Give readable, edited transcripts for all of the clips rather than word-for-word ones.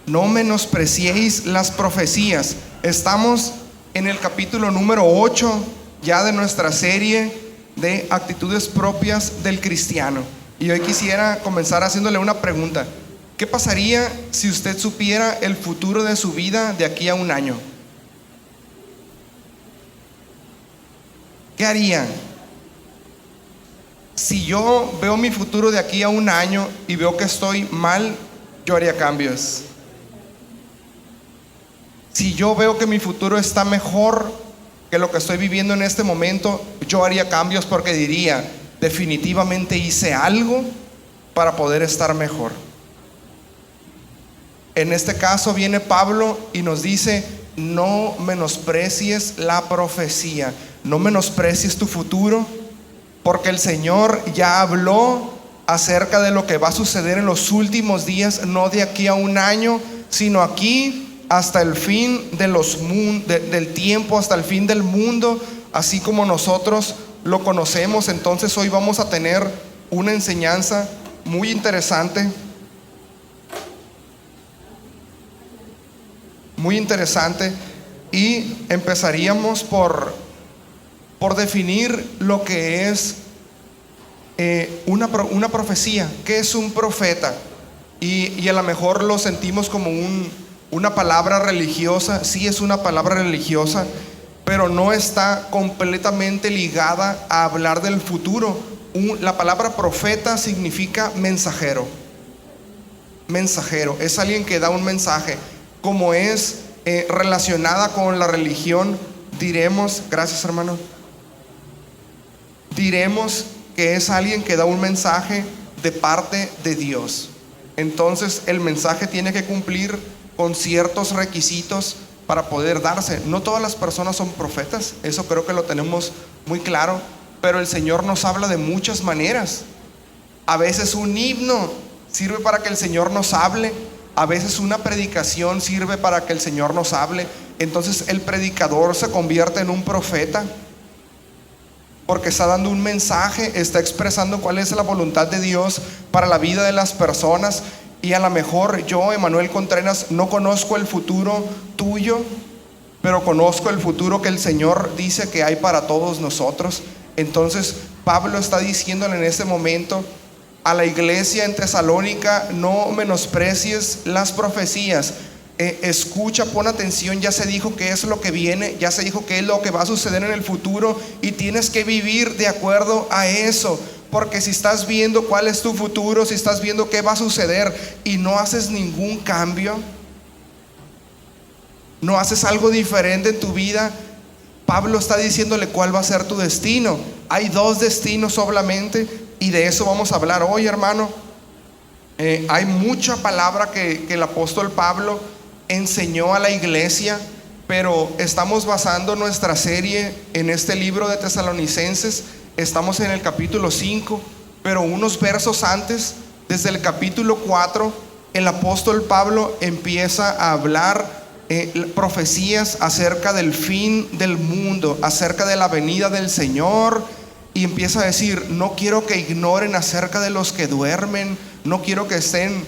no menospreciéis las profecías. Estamos en el capítulo número 8 ya de nuestra serie de actitudes propias del cristiano. Y hoy quisiera comenzar haciéndole una pregunta. ¿Qué pasaría si usted supiera el futuro de su vida de aquí a un año? ¿Qué haría? Si yo veo mi futuro de aquí a un año y veo que estoy mal, yo haría cambios. Si yo veo que mi futuro está mejor que lo que estoy viviendo en este momento, yo haría cambios porque diría, definitivamente hice algo para poder estar mejor. En este caso viene Pablo y nos dice, no menosprecies la profecía, no menosprecies tu futuro, porque el Señor ya habló acerca de lo que va a suceder en los últimos días, no de aquí a un año, sino aquí hasta el fin de del tiempo, hasta el fin del mundo, así como nosotros lo conocemos. Entonces hoy vamos a tener una enseñanza muy interesante, y empezaríamos por definir lo que es una profecía. ¿Qué es un profeta? Y a lo mejor lo sentimos como una palabra religiosa. Sí, es una palabra religiosa, pero no está completamente ligada a hablar del futuro. La palabra profeta significa mensajero. Mensajero es alguien que da un mensaje. Como es relacionada con la religión, diremos, gracias hermano, diremos que es alguien que da un mensaje de parte de Dios. Entonces el mensaje tiene que cumplir con ciertos requisitos para poder darse. No todas las personas son profetas, eso creo que lo tenemos muy claro, pero el Señor nos habla de muchas maneras. A veces un himno sirve para que el Señor nos hable, a veces una predicación sirve para que el Señor nos hable. Entonces el predicador se convierte en un profeta porque está dando un mensaje, está expresando cuál es la voluntad de Dios para la vida de las personas. Y a lo mejor yo, Emanuel Contreras, no conozco el futuro tuyo, pero conozco el futuro que el Señor dice que hay para todos nosotros. Entonces Pablo está diciéndole en este momento a la iglesia en Tesalónica, no menosprecies las profecías. Escucha, pon atención, ya se dijo qué es lo que viene, ya se dijo qué es lo que va a suceder en el futuro, y tienes que vivir de acuerdo a eso. Porque si estás viendo cuál es tu futuro, si estás viendo qué va a suceder y no haces ningún cambio, no haces algo diferente en tu vida, Pablo está diciéndole cuál va a ser tu destino. Hay dos destinos solamente, y de eso vamos a hablar hoy, hermano. Hay mucha palabra que el apóstol Pablo enseñó a la iglesia, pero estamos basando nuestra serie en este libro de Tesalonicenses. Estamos en el capítulo 5, pero unos versos antes, desde el capítulo 4, el apóstol Pablo empieza a hablar profecías acerca del fin del mundo, acerca de la venida del Señor, y empieza a decir, no quiero que ignoren acerca de los que duermen, no quiero que estén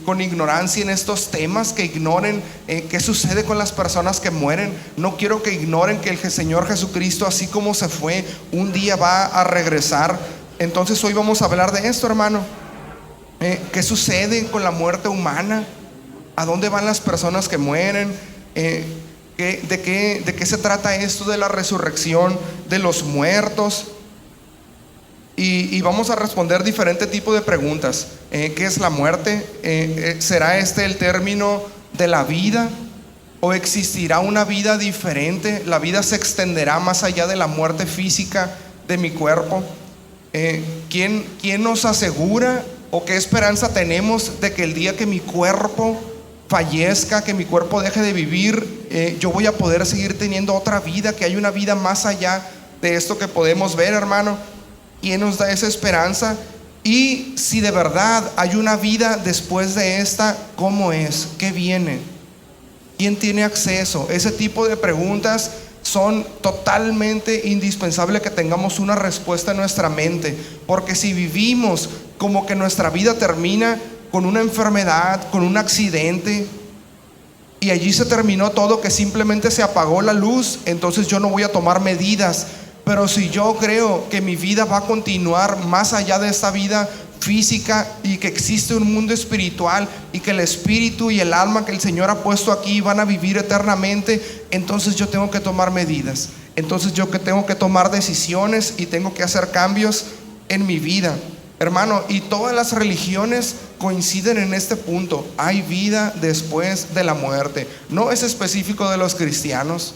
con ignorancia en estos temas, que ignoren qué sucede con las personas que mueren. No quiero que ignoren que el Señor Jesucristo, así como se fue, un día va a regresar. Entonces hoy vamos a hablar de esto, hermano. ¿Qué sucede con la muerte humana? ¿A dónde van las personas que mueren? ¿De qué se trata esto de la resurrección de los muertos? Y vamos a responder diferentes tipos de preguntas. ¿Qué es la muerte? ¿Será este el término de la vida? ¿O existirá una vida diferente? ¿La vida se extenderá más allá de la muerte física de mi cuerpo? ¿Quién nos asegura o qué esperanza tenemos de que el día que mi cuerpo fallezca, que mi cuerpo deje de vivir, yo voy a poder seguir teniendo otra vida, que hay una vida más allá de esto que podemos ver, hermano? ¿Quién nos da esa esperanza? Y si de verdad hay una vida después de esta, ¿cómo es? ¿Qué viene? ¿Quién tiene acceso? Ese tipo de preguntas son totalmente indispensables que tengamos una respuesta en nuestra mente, porque si vivimos como que nuestra vida termina con una enfermedad, con un accidente, y allí se terminó todo, que simplemente se apagó la luz, entonces yo no voy a tomar medidas. Pero si yo creo que mi vida va a continuar más allá de esta vida física, y que existe un mundo espiritual, y que el espíritu y el alma que el Señor ha puesto aquí van a vivir eternamente, entonces yo tengo que tomar medidas. Entonces yo que tengo que tomar decisiones y tengo que hacer cambios en mi vida, hermano. Y todas las religiones coinciden en este punto: hay vida después de la muerte. No es específico de los cristianos,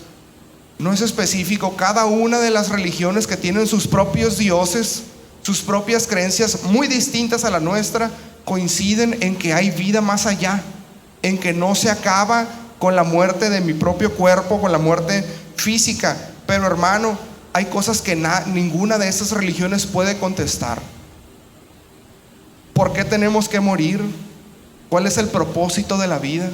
no es específico. Cada una de las religiones que tienen sus propios dioses, sus propias creencias muy distintas a la nuestra, coinciden en que hay vida más allá, en que no se acaba con la muerte de mi propio cuerpo, con la muerte física. Pero hermano, hay cosas que ninguna de esas religiones puede contestar. ¿Por qué tenemos que morir? ¿Cuál es el propósito de la vida?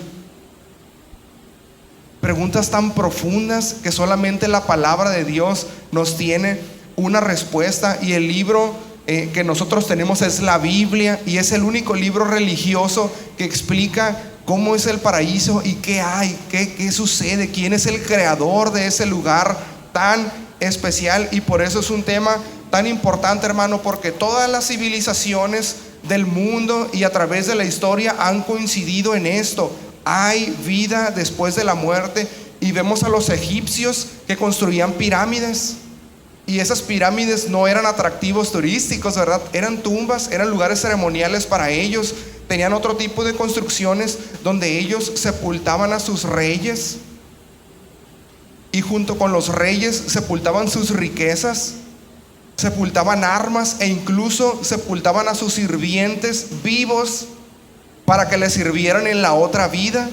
Preguntas tan profundas que solamente la palabra de Dios nos tiene una respuesta. Y el libro que nosotros tenemos es la Biblia, y es el único libro religioso que explica cómo es el paraíso y qué hay, qué sucede, quién es el creador de ese lugar tan especial. Y por eso es un tema tan importante, hermano, porque todas las civilizaciones del mundo y a través de la historia han coincidido en esto: hay vida después de la muerte. Y vemos a los egipcios que construían pirámides, y esas pirámides no eran atractivos turísticos, ¿verdad? Eran tumbas, eran lugares ceremoniales para ellos. Tenían otro tipo de construcciones donde ellos sepultaban a sus reyes, y junto con los reyes sepultaban sus riquezas, sepultaban armas, e incluso sepultaban a sus sirvientes vivos para que les sirvieran en la otra vida.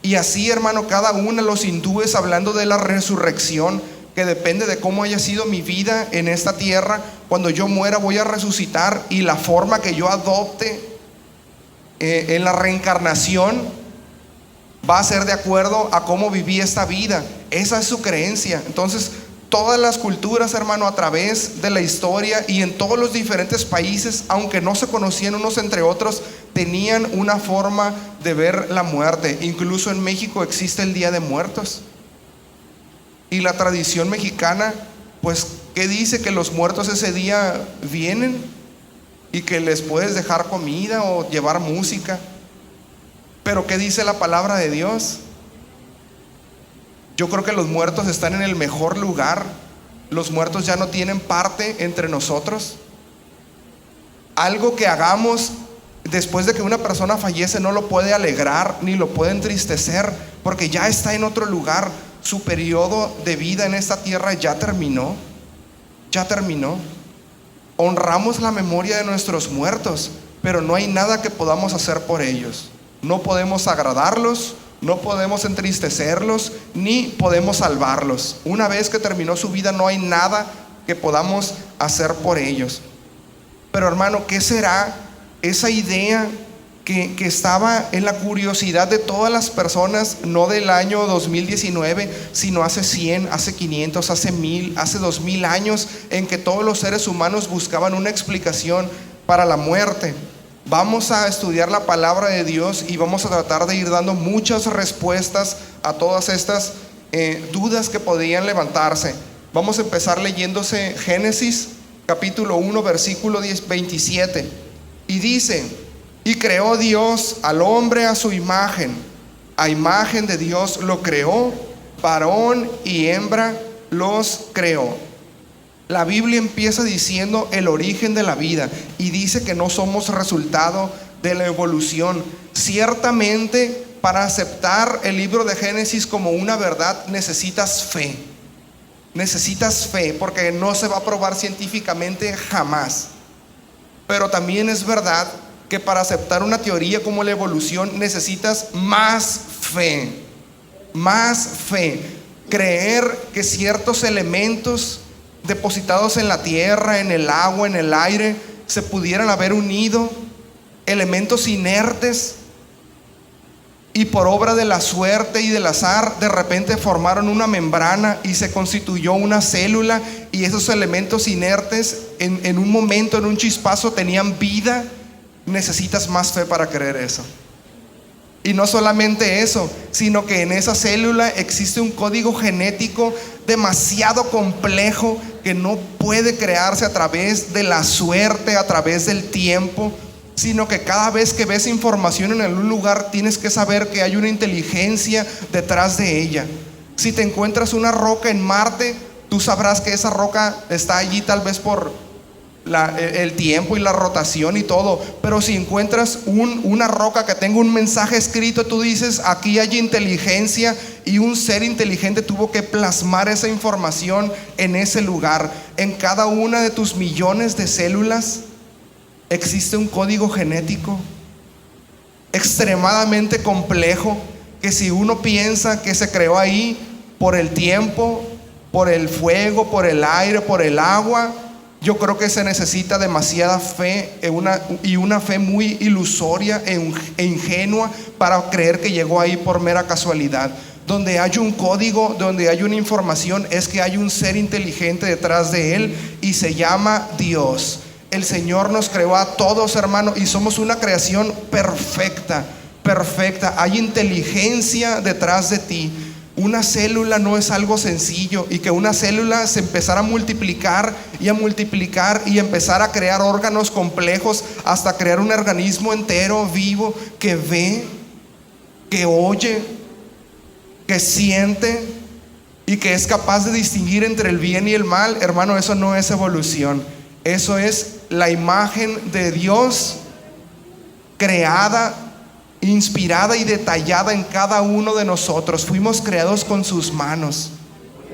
Y así, hermano, cada uno, los hindúes, hablando de la resurrección, que depende de cómo haya sido mi vida en esta tierra, cuando yo muera voy a resucitar, y la forma que yo adopte en la reencarnación va a ser de acuerdo a cómo viví esta vida. Esa es su creencia. Entonces, todas las culturas, hermano, a través de la historia y en todos los diferentes países, aunque no se conocían unos entre otros, tenían una forma de ver la muerte. Incluso en México existe el Día de Muertos, y la tradición mexicana, pues, ¿qué dice? Que los muertos ese día vienen y que les puedes dejar comida o llevar música. Pero ¿qué dice la palabra de Dios? Yo creo que los muertos están en el mejor lugar. Los muertos ya no tienen parte entre nosotros. Algo que hagamos después de que una persona fallece no lo puede alegrar ni lo puede entristecer, porque ya está en otro lugar. Su periodo de vida en esta tierra ya terminó. Ya terminó. Honramos la memoria de nuestros muertos, pero no hay nada que podamos hacer por ellos. No podemos agradarlos, no podemos entristecerlos, ni podemos salvarlos. Una vez que terminó su vida, no hay nada que podamos hacer por ellos. Pero hermano, ¿qué será esa idea que estaba en la curiosidad de todas las personas, no del año 2019, sino hace 100, hace 500, hace 1000, hace 2000 años, en que todos los seres humanos buscaban una explicación para la muerte? Vamos a estudiar la palabra de Dios y vamos a tratar de ir dando muchas respuestas a todas estas dudas que podían levantarse. Vamos a empezar leyéndose Génesis capítulo 1 versículo 27, y dice: y creó Dios al hombre a su imagen, a imagen de Dios lo creó, varón y hembra los creó. La Biblia empieza diciendo el origen de la vida, y dice que no somos resultado de la evolución. Ciertamente, para aceptar el libro de Génesis como una verdad necesitas fe. Necesitas fe, porque no se va a probar científicamente jamás. Pero también es verdad que para aceptar una teoría como la evolución necesitas más fe. Más fe. Creer que ciertos elementos depositados en la tierra, en el agua, en el aire, se pudieran haber unido, elementos inertes, y por obra de la suerte y del azar de repente formaron una membrana y se constituyó una célula, y esos elementos inertes en un momento, en un chispazo, tenían vida necesitas más fe para creer eso. Y no solamente eso, sino que en esa célula existe un código genético demasiado complejo que no puede crearse a través de la suerte, a través del tiempo, sino que cada vez que ves información en algún lugar tienes que saber que hay una inteligencia detrás de ella. Si te encuentras una roca en Marte, tú sabrás que esa roca está allí tal vez por el tiempo y la rotación y todo, pero si encuentras una roca que tenga un mensaje escrito, tú dices, aquí hay inteligencia, y un ser inteligente tuvo que plasmar esa información en ese lugar. En cada una de tus millones de células existe un código genético extremadamente complejo, que si uno piensa que se creó ahí por el tiempo, por el fuego, por el aire, por el agua, yo creo que se necesita demasiada fe, y una fe muy ilusoria e ingenua para creer que llegó ahí por mera casualidad. Donde hay un código, donde hay una información, es que hay un ser inteligente detrás de él, y se llama Dios. El Señor nos creó a todos, hermano, y somos una creación perfecta, perfecta. Hay inteligencia detrás de ti. Una célula no es algo sencillo, y que una célula se empezara a multiplicar y a multiplicar y empezar a crear órganos complejos hasta crear un organismo entero vivo que ve, que oye, que siente y que es capaz de distinguir entre el bien y el mal. Hermano, eso no es evolución, eso es la imagen de Dios creada, inspirada y detallada en cada uno de nosotros. Fuimos creados con sus manos,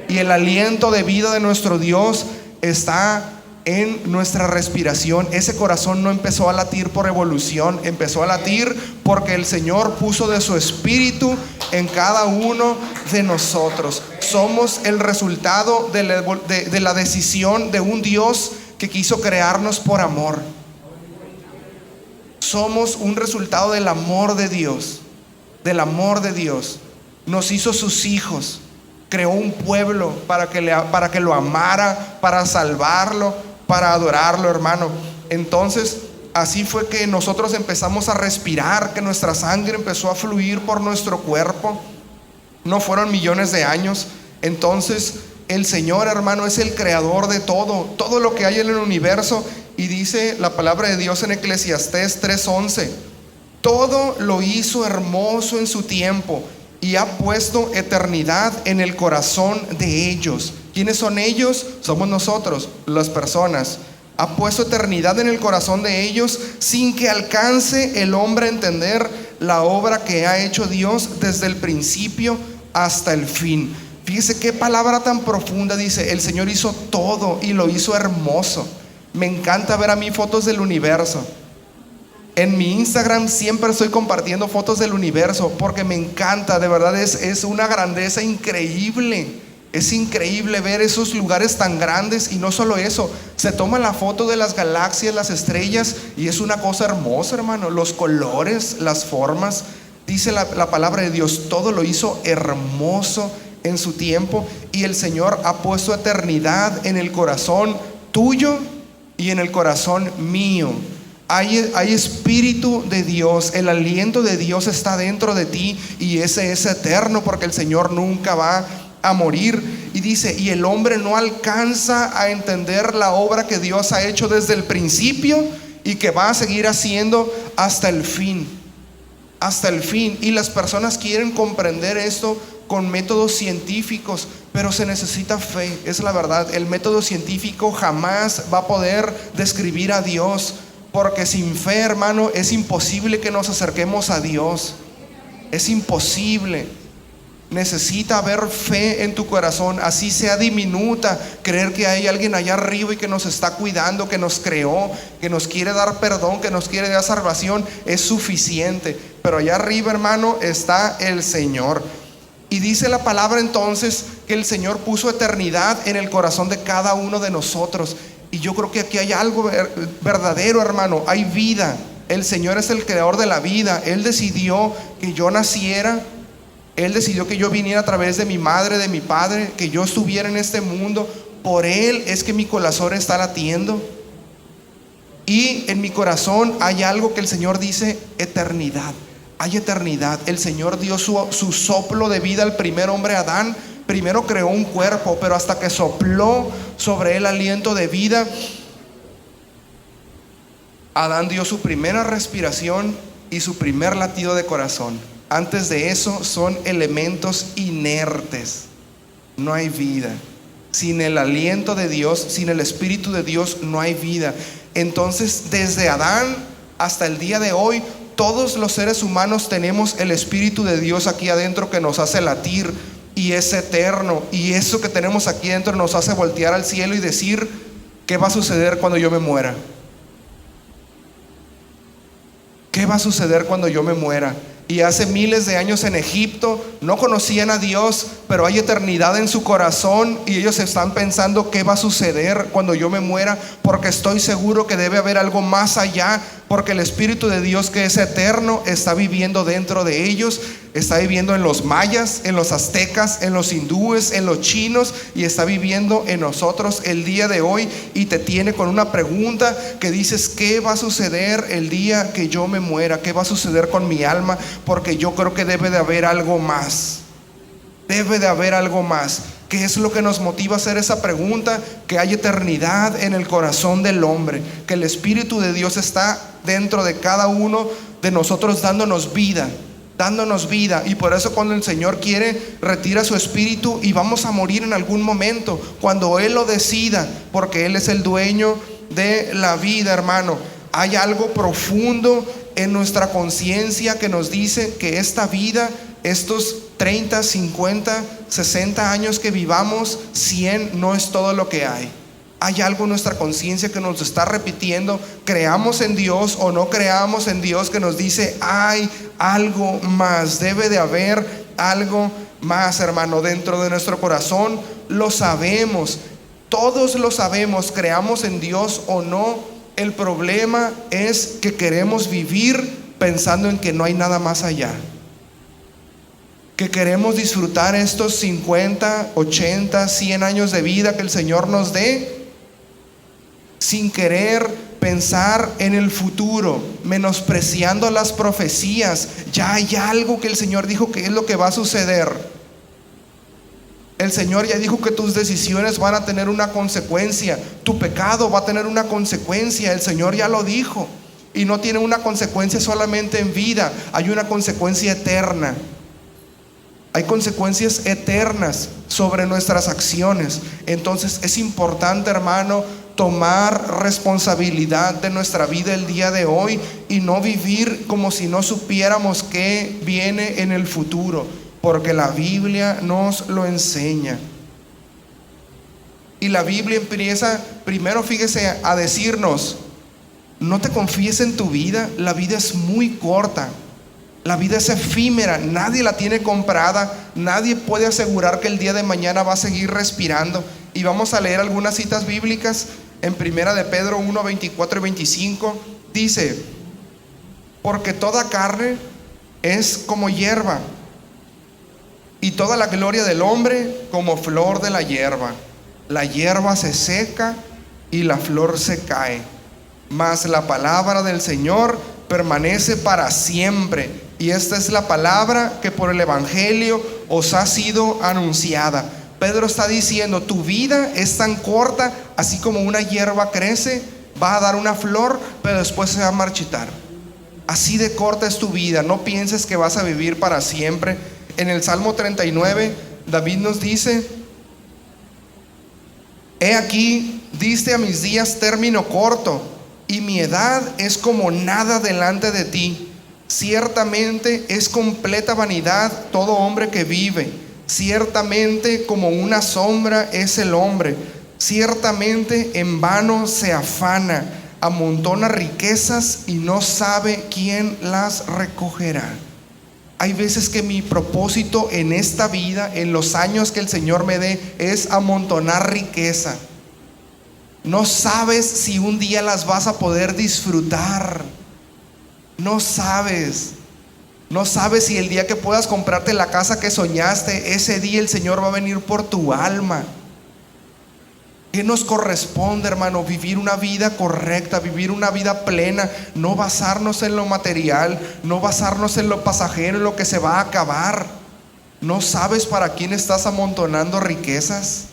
y el aliento de vida de nuestro Dios está en nuestra respiración. Ese corazón no empezó a latir por evolución, empezó a latir porque el Señor puso de su espíritu en cada uno de nosotros. Somos el resultado de la decisión de un Dios que quiso crearnos por amor. Somos un resultado del amor de Dios, del amor de Dios. Nos hizo sus hijos, creó un pueblo para que lo amara, para salvarlo, para adorarlo, hermano. Entonces, así fue que nosotros empezamos a respirar, que nuestra sangre empezó a fluir por nuestro cuerpo. No fueron millones de años. Entonces, el Señor, hermano, es el creador de todo lo que hay en el universo. Y dice la palabra de Dios en Eclesiastés 3:11: todo lo hizo hermoso en su tiempo, y ha puesto eternidad en el corazón de ellos. ¿Quiénes son ellos? Somos nosotros, las personas. Ha puesto eternidad en el corazón de ellos, sin que alcance el hombre a entender la obra que ha hecho Dios desde el principio hasta el fin. Fíjese qué palabra tan profunda. Dice, el Señor hizo todo y lo hizo hermoso. Me encanta ver a mí fotos del universo. En mi Instagram siempre estoy compartiendo fotos del universo, porque me encanta, de verdad es una grandeza increíble. Es increíble ver esos lugares tan grandes. Y no solo eso, se toma la foto de las galaxias, las estrellas, y es una cosa hermosa, hermano. Los colores, las formas. Dice la palabra de Dios, todo lo hizo hermoso en su tiempo. Y el Señor ha puesto eternidad en el corazón tuyo y en el corazón mío. Hay espíritu de Dios, el aliento de Dios está dentro de ti, y ese es eterno, porque el Señor nunca va a morir. Y dice, y el hombre no alcanza a entender la obra que Dios ha hecho desde el principio y que va a seguir haciendo hasta el fin. Hasta el fin. Y las personas quieren comprender esto con métodos científicos, pero se necesita fe, es la verdad. El método científico jamás va a poder describir a Dios, porque sin fe, hermano, es imposible que nos acerquemos a Dios. Es imposible. Necesita haber fe en tu corazón, así sea diminuta, creer que hay alguien allá arriba y que nos está cuidando, que nos creó, que nos quiere dar perdón, que nos quiere dar salvación, es suficiente. Pero allá arriba, hermano, está el Señor. Y dice la palabra entonces que el Señor puso eternidad en el corazón de cada uno de nosotros. Y yo creo que aquí hay algo verdadero, hermano. Hay vida. El Señor es el creador de la vida. Él decidió que yo naciera. Él decidió que yo viniera a través de mi madre, de mi padre, que yo estuviera en este mundo. Por Él es que mi corazón está latiendo. Y en mi corazón hay algo que el Señor dice: eternidad. Hay eternidad. El Señor dio su soplo de vida al primer hombre, Adán. Primero creó un cuerpo, pero hasta que sopló sobre él aliento de vida, Adán dio su primera respiración y su primer latido de corazón. Antes de eso son elementos inertes. No hay vida. Sin el aliento de Dios, sin el Espíritu de Dios, no hay vida. Entonces, desde Adán hasta el día de hoy, todos los seres humanos tenemos el Espíritu de Dios aquí adentro que nos hace latir, y es eterno. Y eso que tenemos aquí adentro nos hace voltear al cielo y decir: ¿qué va a suceder cuando yo me muera? ¿Qué va a suceder cuando yo me muera? Y hace miles de años en Egipto no conocían a Dios, pero hay eternidad en su corazón, y ellos están pensando: ¿qué va a suceder cuando yo me muera? Porque estoy seguro que debe haber algo más allá, porque el Espíritu de Dios, que es eterno, está viviendo dentro de ellos. Está viviendo en los mayas, en los aztecas, en los hindúes, en los chinos, y está viviendo en nosotros el día de hoy, y te tiene con una pregunta que dices: ¿qué va a suceder el día que yo me muera? ¿Qué va a suceder con mi alma? Porque yo creo que debe de haber algo más. Debe de haber algo más. ¿Qué es lo que nos motiva a hacer esa pregunta? Que hay eternidad en el corazón del hombre, que el Espíritu de Dios está dentro de cada uno de nosotros, dándonos vida. Y por eso, cuando el Señor quiere, retira su Espíritu y vamos a morir en algún momento, cuando Él lo decida, porque Él es el dueño de la vida, hermano. Hay algo profundo en nuestra conciencia que nos dice que esta vida, estos 30, 50, 60 años que vivamos, 100, no es todo lo que hay. Hay algo en nuestra conciencia que nos está repitiendo, creamos en Dios o no creamos en Dios, que nos dice: hay algo más, debe de haber algo más, hermano, dentro de nuestro corazón. Lo sabemos, todos lo sabemos, creamos en Dios o no. El problema es que queremos vivir pensando en que no hay nada más allá, que queremos disfrutar estos 50, 80, 100 años de vida que el Señor nos dé, sin querer pensar en el futuro, menospreciando las profecías. Ya hay algo que el Señor dijo que es lo que va a suceder. El Señor ya dijo que tus decisiones van a tener una consecuencia, tu pecado va a tener una consecuencia. El Señor ya lo dijo, y no tiene una consecuencia solamente en vida, hay una consecuencia eterna. Hay consecuencias eternas sobre nuestras acciones. Entonces es importante, hermano, tomar responsabilidad de nuestra vida el día de hoy y no vivir como si no supiéramos qué viene en el futuro, porque la Biblia nos lo enseña. Y la Biblia empieza primero, fíjese, a decirnos: no te confíes en tu vida, la vida es muy corta. La vida es efímera, nadie la tiene comprada, nadie puede asegurar que el día de mañana va a seguir respirando. Y vamos a leer algunas citas bíblicas. En primera de Pedro 1, 24 y 25 dice: porque toda carne es como hierba, y toda la gloria del hombre como flor de la hierba. La hierba se seca y la flor se cae, mas la palabra del Señor permanece para siempre. Y esta es la palabra que por el Evangelio os ha sido anunciada. Pedro está diciendo: tu vida es tan corta, así como una hierba crece, va a dar una flor, pero después se va a marchitar. Así de corta es tu vida. No pienses que vas a vivir para siempre. En el Salmo 39, David nos dice: he aquí, diste a mis días término corto, y mi edad es como nada delante de ti. Ciertamente es completa vanidad todo hombre que vive. Ciertamente como una sombra es el hombre. Ciertamente en vano se afana, amontona riquezas y no sabe quién las recogerá. Hay veces que mi propósito en esta vida, en los años que el Señor me dé, es amontonar riqueza. No sabes si un día las vas a poder disfrutar. No sabes si el día que puedas comprarte la casa que soñaste, ese día el Señor va a venir por tu alma. ¿Qué nos corresponde, hermano? Vivir una vida correcta, vivir una vida plena, no basarnos en lo material, no basarnos en lo pasajero, en lo que se va a acabar. ¿No sabes para quién estás amontonando riquezas?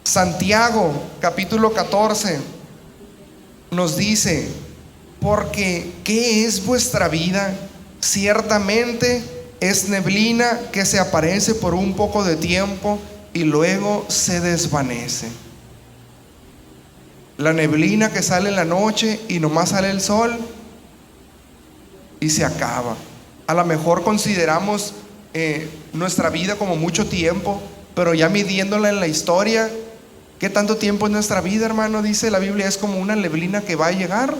Santiago, capítulo 14, nos dice: porque ¿qué es vuestra vida? Ciertamente es neblina que se aparece por un poco de tiempo y luego se desvanece. La neblina que sale en la noche y nomás sale el sol y se acaba. A lo mejor consideramos nuestra vida como mucho tiempo, pero ya midiéndola en la historia, ¿qué tanto tiempo es nuestra vida, hermano? Dice la Biblia, es como una neblina que va a llegar,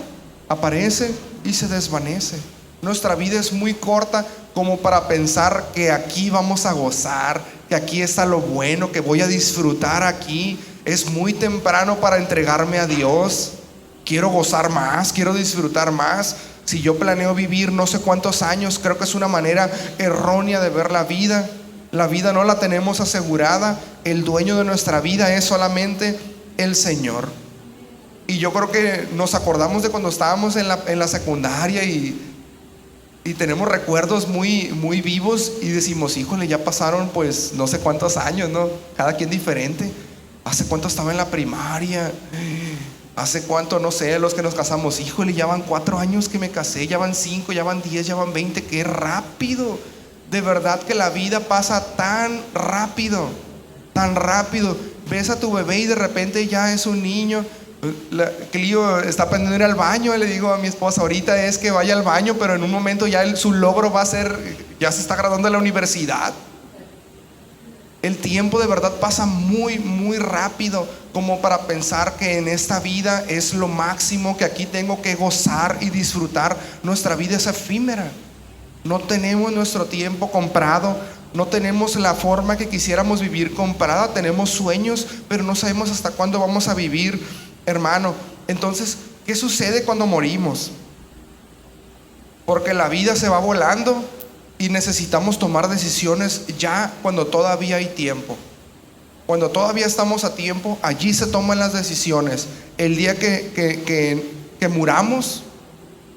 aparece y se desvanece. Nuestra vida es muy corta como para pensar que aquí vamos a gozar, que aquí está lo bueno, que voy a disfrutar aquí. Es muy temprano para entregarme a Dios. Quiero gozar más, quiero disfrutar más. Si yo planeo vivir no sé cuántos años, creo que es una manera errónea de ver la vida. La vida no la tenemos asegurada. El dueño de nuestra vida es solamente el Señor. Y yo creo que nos acordamos de cuando estábamos en la secundaria y tenemos recuerdos muy, muy vivos y decimos, híjole, ya pasaron pues no sé cuántos años, ¿no? Cada quien diferente. ¿Hace cuánto estaba en la primaria? ¿Hace cuánto? No sé, los que nos casamos, híjole, ya van 4 años que me casé, ya van 5, ya van 10, ya van 20, qué rápido. De verdad que la vida pasa tan rápido, tan rápido. Ves a tu bebé y de repente ya es un niño. Clio está aprendiendo a ir al baño, y le digo a mi esposa, ahorita es que vaya al baño, pero en un momento ya su logro va a ser, ya se está graduando de la universidad. El tiempo de verdad pasa muy, muy rápido, como para pensar que en esta vida es lo máximo, que aquí tengo que gozar y disfrutar. Nuestra vida es efímera. No tenemos nuestro tiempo comprado, no tenemos la forma que quisiéramos vivir comprada. Tenemos sueños, pero no sabemos hasta cuándo vamos a vivir, hermano. Entonces, ¿qué sucede cuando morimos? Porque la vida se va volando y necesitamos tomar decisiones ya cuando todavía hay tiempo. Cuando todavía estamos a tiempo, allí se toman las decisiones. El día que muramos,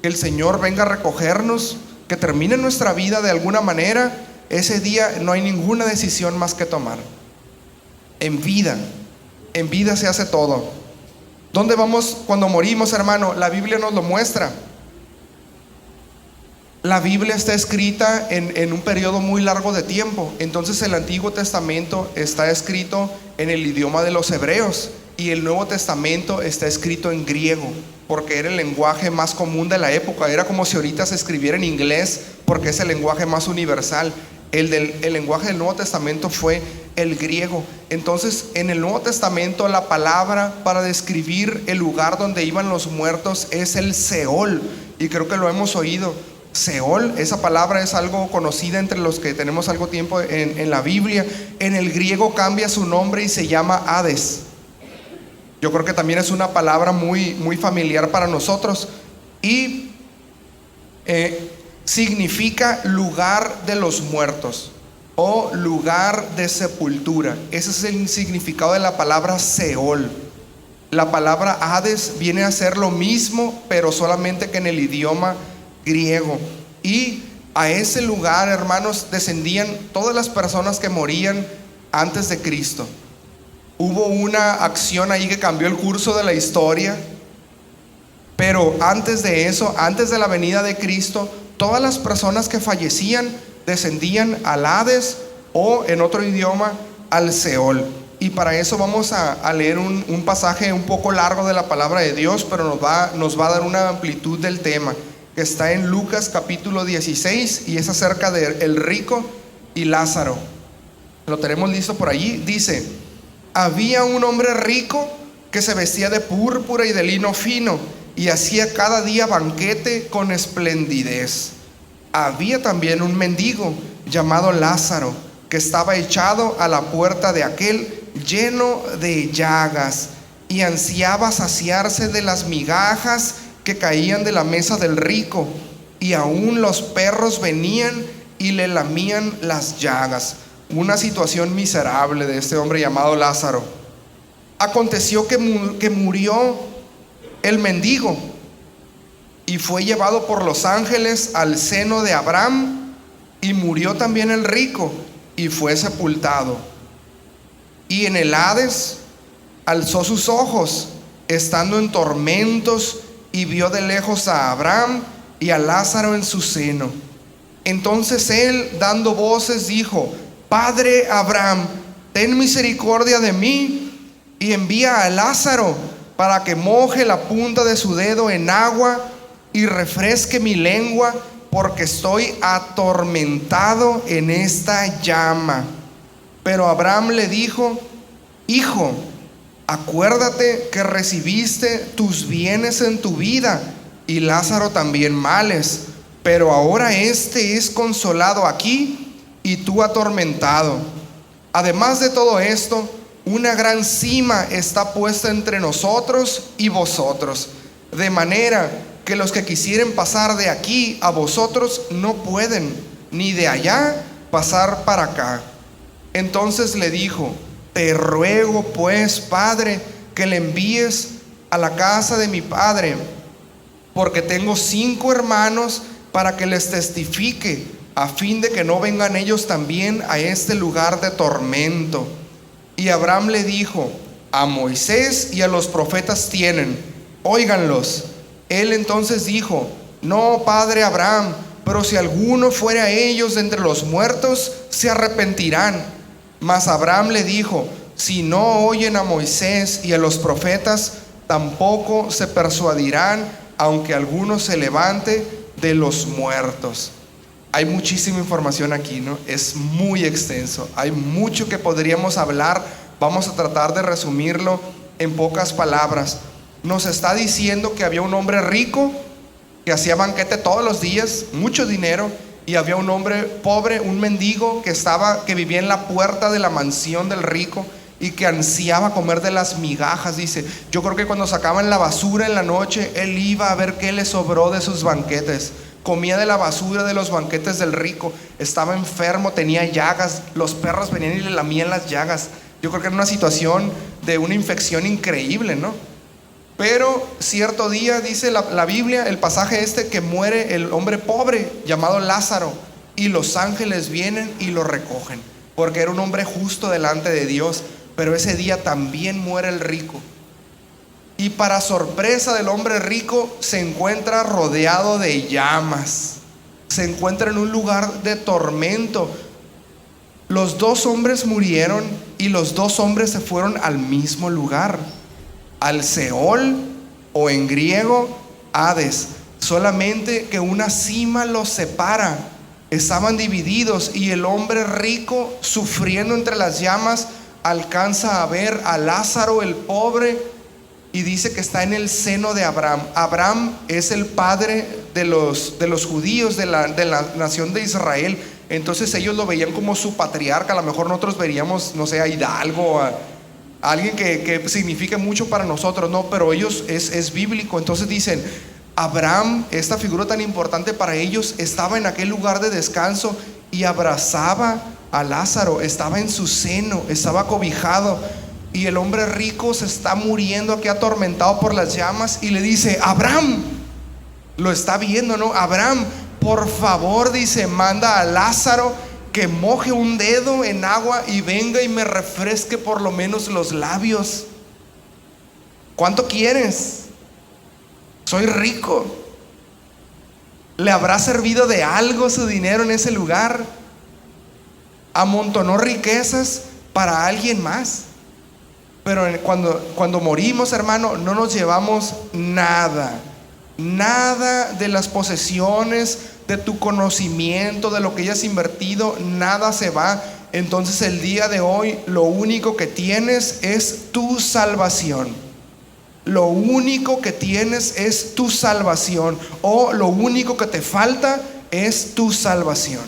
que el Señor venga a recogernos, que termine nuestra vida de alguna manera, ese día no hay ninguna decisión más que tomar. En vida se hace todo. ¿Dónde vamos cuando morimos, hermano? La Biblia nos lo muestra. La Biblia está escrita en un periodo muy largo de tiempo. Entonces el Antiguo Testamento está escrito en el idioma de los hebreos y el Nuevo Testamento está escrito en griego, porque era el lenguaje más común de la época. Era como si ahorita se escribiera en inglés, porque es el lenguaje más universal. El lenguaje del Nuevo Testamento fue el griego. Entonces en el Nuevo Testamento la palabra para describir el lugar donde iban los muertos es el Seol, y creo que lo hemos oído. Seol, esa palabra es algo conocida entre los que tenemos algo tiempo en la Biblia. En el griego cambia su nombre y se llama Hades. Yo creo que también es una palabra muy, muy familiar para nosotros. Y significa lugar de los muertos o lugar de sepultura. Ese es el significado de la palabra Seol. La palabra Hades viene a ser lo mismo, pero solamente que en el idioma griego. Y a ese lugar, hermanos, descendían todas las personas que morían antes de Cristo. Hubo una acción ahí que cambió el curso de la historia, pero antes de eso, antes de la venida de Cristo, todas las personas que fallecían descendían al Hades, o en otro idioma al Seol. Y para eso vamos a leer un pasaje un poco largo de la palabra de Dios, pero nos va a dar una amplitud del tema, que está en Lucas capítulo 16 y es acerca de el rico y Lázaro. Lo tenemos listo por allí. Dice: había un hombre rico que se vestía de púrpura y de lino fino y hacía cada día banquete con esplendidez. Había también un mendigo llamado Lázaro, que estaba echado a la puerta de aquel, lleno de llagas, y ansiaba saciarse de las migajas que caían de la mesa del rico, y aún los perros venían y le lamían las llagas. una situación miserable de este hombre llamado Lázaro. Aconteció que murió el mendigo y fue llevado por los ángeles al seno de Abraham, y murió también el rico y fue sepultado. Y en el Hades alzó sus ojos, estando en tormentos, y vio de lejos a Abraham y a Lázaro en su seno. Entonces él, dando voces, dijo: Padre Abraham, ten misericordia de mí, y envía a Lázaro para que moje la punta de su dedo en agua y refresque mi lengua, porque estoy atormentado en esta llama. Pero Abraham le dijo: Hijo, acuérdate que recibiste tus bienes en tu vida, y Lázaro también males, pero ahora este es consolado aquí y tú atormentado. Además de todo esto, una gran sima está puesta entre nosotros y vosotros, de manera que los que quisieren pasar de aquí a vosotros no pueden, ni de allá pasar para acá. Entonces le dijo: Te ruego pues, Padre, que le envíes a la casa de mi padre, porque tengo 5 hermanos, para que les testifique, a fin de que no vengan ellos también a este lugar de tormento. Y Abraham le dijo: A Moisés y a los profetas tienen, óiganlos. Él entonces dijo: No, padre Abraham, pero si alguno fuere a ellos de entre los muertos, se arrepentirán. Mas Abraham le dijo: Si no oyen a Moisés y a los profetas, tampoco se persuadirán, aunque alguno se levante de los muertos. Hay muchísima información aquí, ¿no? Es muy extenso, hay mucho que podríamos hablar. Vamos a tratar de resumirlo en pocas palabras. Nos está diciendo que había un hombre rico que hacía banquete todos los días, mucho dinero, y había un hombre pobre, un mendigo que vivía en la puerta de la mansión del rico y que ansiaba comer de las migajas. Dice, yo creo que cuando sacaban la basura en la noche, él iba a ver qué le sobró de sus banquetes. Comía de la basura de los banquetes del rico. Estaba enfermo, tenía llagas, los perros venían y le lamían las llagas. Yo creo que era una situación de una infección increíble, ¿no? Pero cierto día, dice la Biblia, el pasaje que muere el hombre pobre llamado Lázaro, y los ángeles vienen y lo recogen, porque era un hombre justo delante de Dios. Pero ese día también muere el rico, y para sorpresa del hombre rico se encuentra rodeado de llamas, se encuentra en un lugar de tormento. Los 2 hombres murieron, y los 2 hombres se fueron al mismo lugar, al Seol, o en griego Hades, solamente que una sima los separa. Estaban divididos, y el hombre rico, sufriendo entre las llamas, alcanza a ver a Lázaro el pobre, y dice que está en el seno de Abraham. Abraham es el padre de los judíos, de la nación de Israel. Entonces ellos lo veían como su patriarca. A lo mejor nosotros veríamos, no sé, a Hidalgo, a alguien que significa mucho para nosotros, no, pero ellos es bíblico. Entonces dicen, Abraham, esta figura tan importante para ellos, estaba en aquel lugar de descanso y abrazaba a Lázaro, estaba en su seno, estaba cobijado. Y el hombre rico se está muriendo aquí, atormentado por las llamas, y le dice: Abraham, lo está viendo, ¿no? Abraham, por favor, dice, manda a Lázaro que moje un dedo en agua y venga y me refresque por lo menos los labios. ¿Cuánto quieres? Soy rico. ¿Le habrá servido de algo su dinero en ese lugar? Amontonó riquezas para alguien más. Pero cuando morimos, hermano, no nos llevamos nada. Nada de las posesiones, de tu conocimiento, de lo que hayas invertido, nada se va. Entonces el día de hoy lo único que tienes es tu salvación. Lo único que tienes es tu salvación, o lo único que te falta es tu salvación,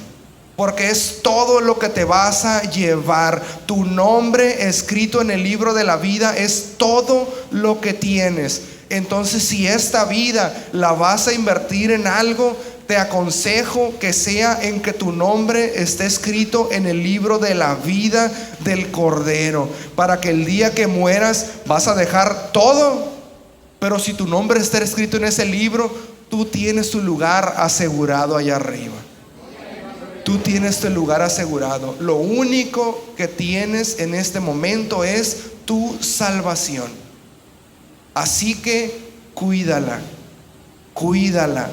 porque es todo lo que te vas a llevar. Tu nombre escrito en el libro de la vida es todo lo que tienes. Entonces, si esta vida la vas a invertir en algo, te aconsejo que sea en que tu nombre esté escrito en el libro de la vida del Cordero, para que el día que mueras vas a dejar todo, pero si tu nombre está escrito en ese libro, tú tienes tu lugar asegurado allá arriba. Tú tienes tu lugar asegurado. Lo único que tienes en este momento es tu salvación. Así que cuídala, cuídala.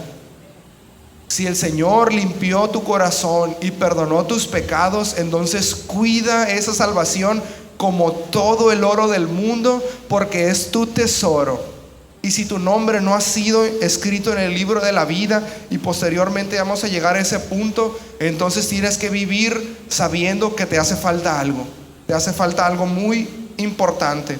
Si el Señor limpió tu corazón y perdonó tus pecados, entonces cuida esa salvación como todo el oro del mundo, porque es tu tesoro. Y si tu nombre no ha sido escrito en el libro de la vida, y posteriormente vamos a llegar a ese punto, entonces tienes que vivir sabiendo que te hace falta algo. Te hace falta algo muy importante.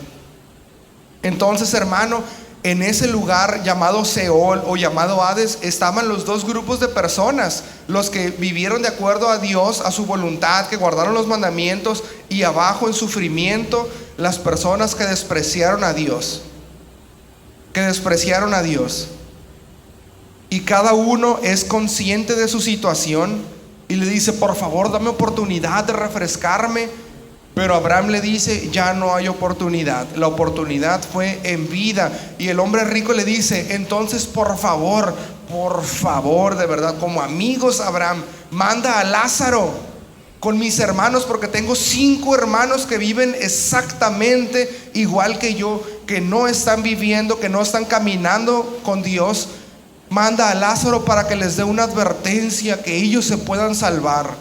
Entonces, hermano, en ese lugar llamado Seol o llamado Hades estaban los dos grupos de personas: los que vivieron de acuerdo a Dios, a su voluntad, que guardaron los mandamientos, y abajo en sufrimiento las personas que despreciaron a Dios. Y cada uno es consciente de su situación y le dice: por favor, dame oportunidad de refrescarme. Pero Abraham le dice: ya no hay oportunidad. La oportunidad fue en vida. Y el hombre rico le dice: entonces por favor, de verdad, como amigos, Abraham, manda a Lázaro con mis hermanos, porque tengo 5 hermanos que viven exactamente igual que yo, que no están viviendo, que no están caminando con Dios. Manda a Lázaro para que les dé una advertencia, que ellos se puedan salvar.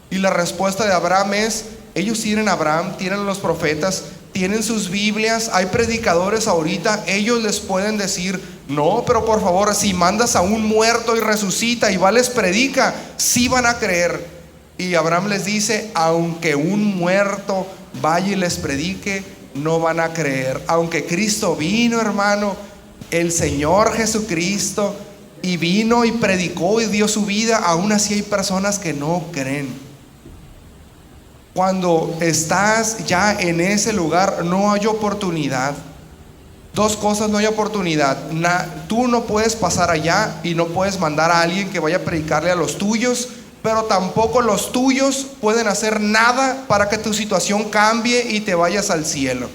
Y la respuesta de Abraham es: ellos tienen a Abraham, tienen a los profetas, tienen sus Biblias, hay predicadores ahorita, ellos les pueden decir: no, pero por favor, si mandas a un muerto y resucita y va les predica, sí van a creer. Y Abraham les dice: aunque un muerto vaya y les predique, no van a creer. Aunque Cristo vino, hermano, el Señor Jesucristo, y vino y predicó y dio su vida, aún así hay personas que no creen. Cuando estás ya en ese lugar, no hay oportunidad. Dos cosas: no hay oportunidad. Tú no puedes pasar allá y no puedes mandar a alguien que vaya a predicarle a los tuyos, pero tampoco los tuyos pueden hacer nada para que tu situación cambie y te vayas al cielo.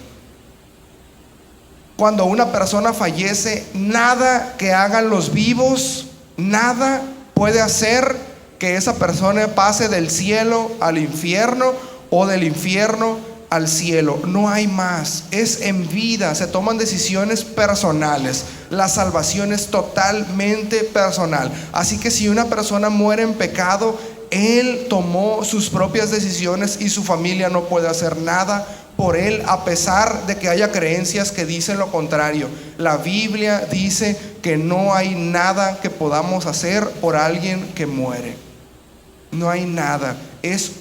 Cuando una persona fallece, nada que hagan los vivos, nada puede hacer que esa persona pase del cielo al infierno o del infierno al cielo. No hay más. Es en vida, se toman decisiones personales. La salvación es totalmente personal. Así que si una persona muere en pecado, él tomó sus propias decisiones y su familia no puede hacer nada por él, a pesar de que haya creencias que dicen lo contrario. La Biblia dice que no hay nada que podamos hacer por alguien que muere. No hay nada.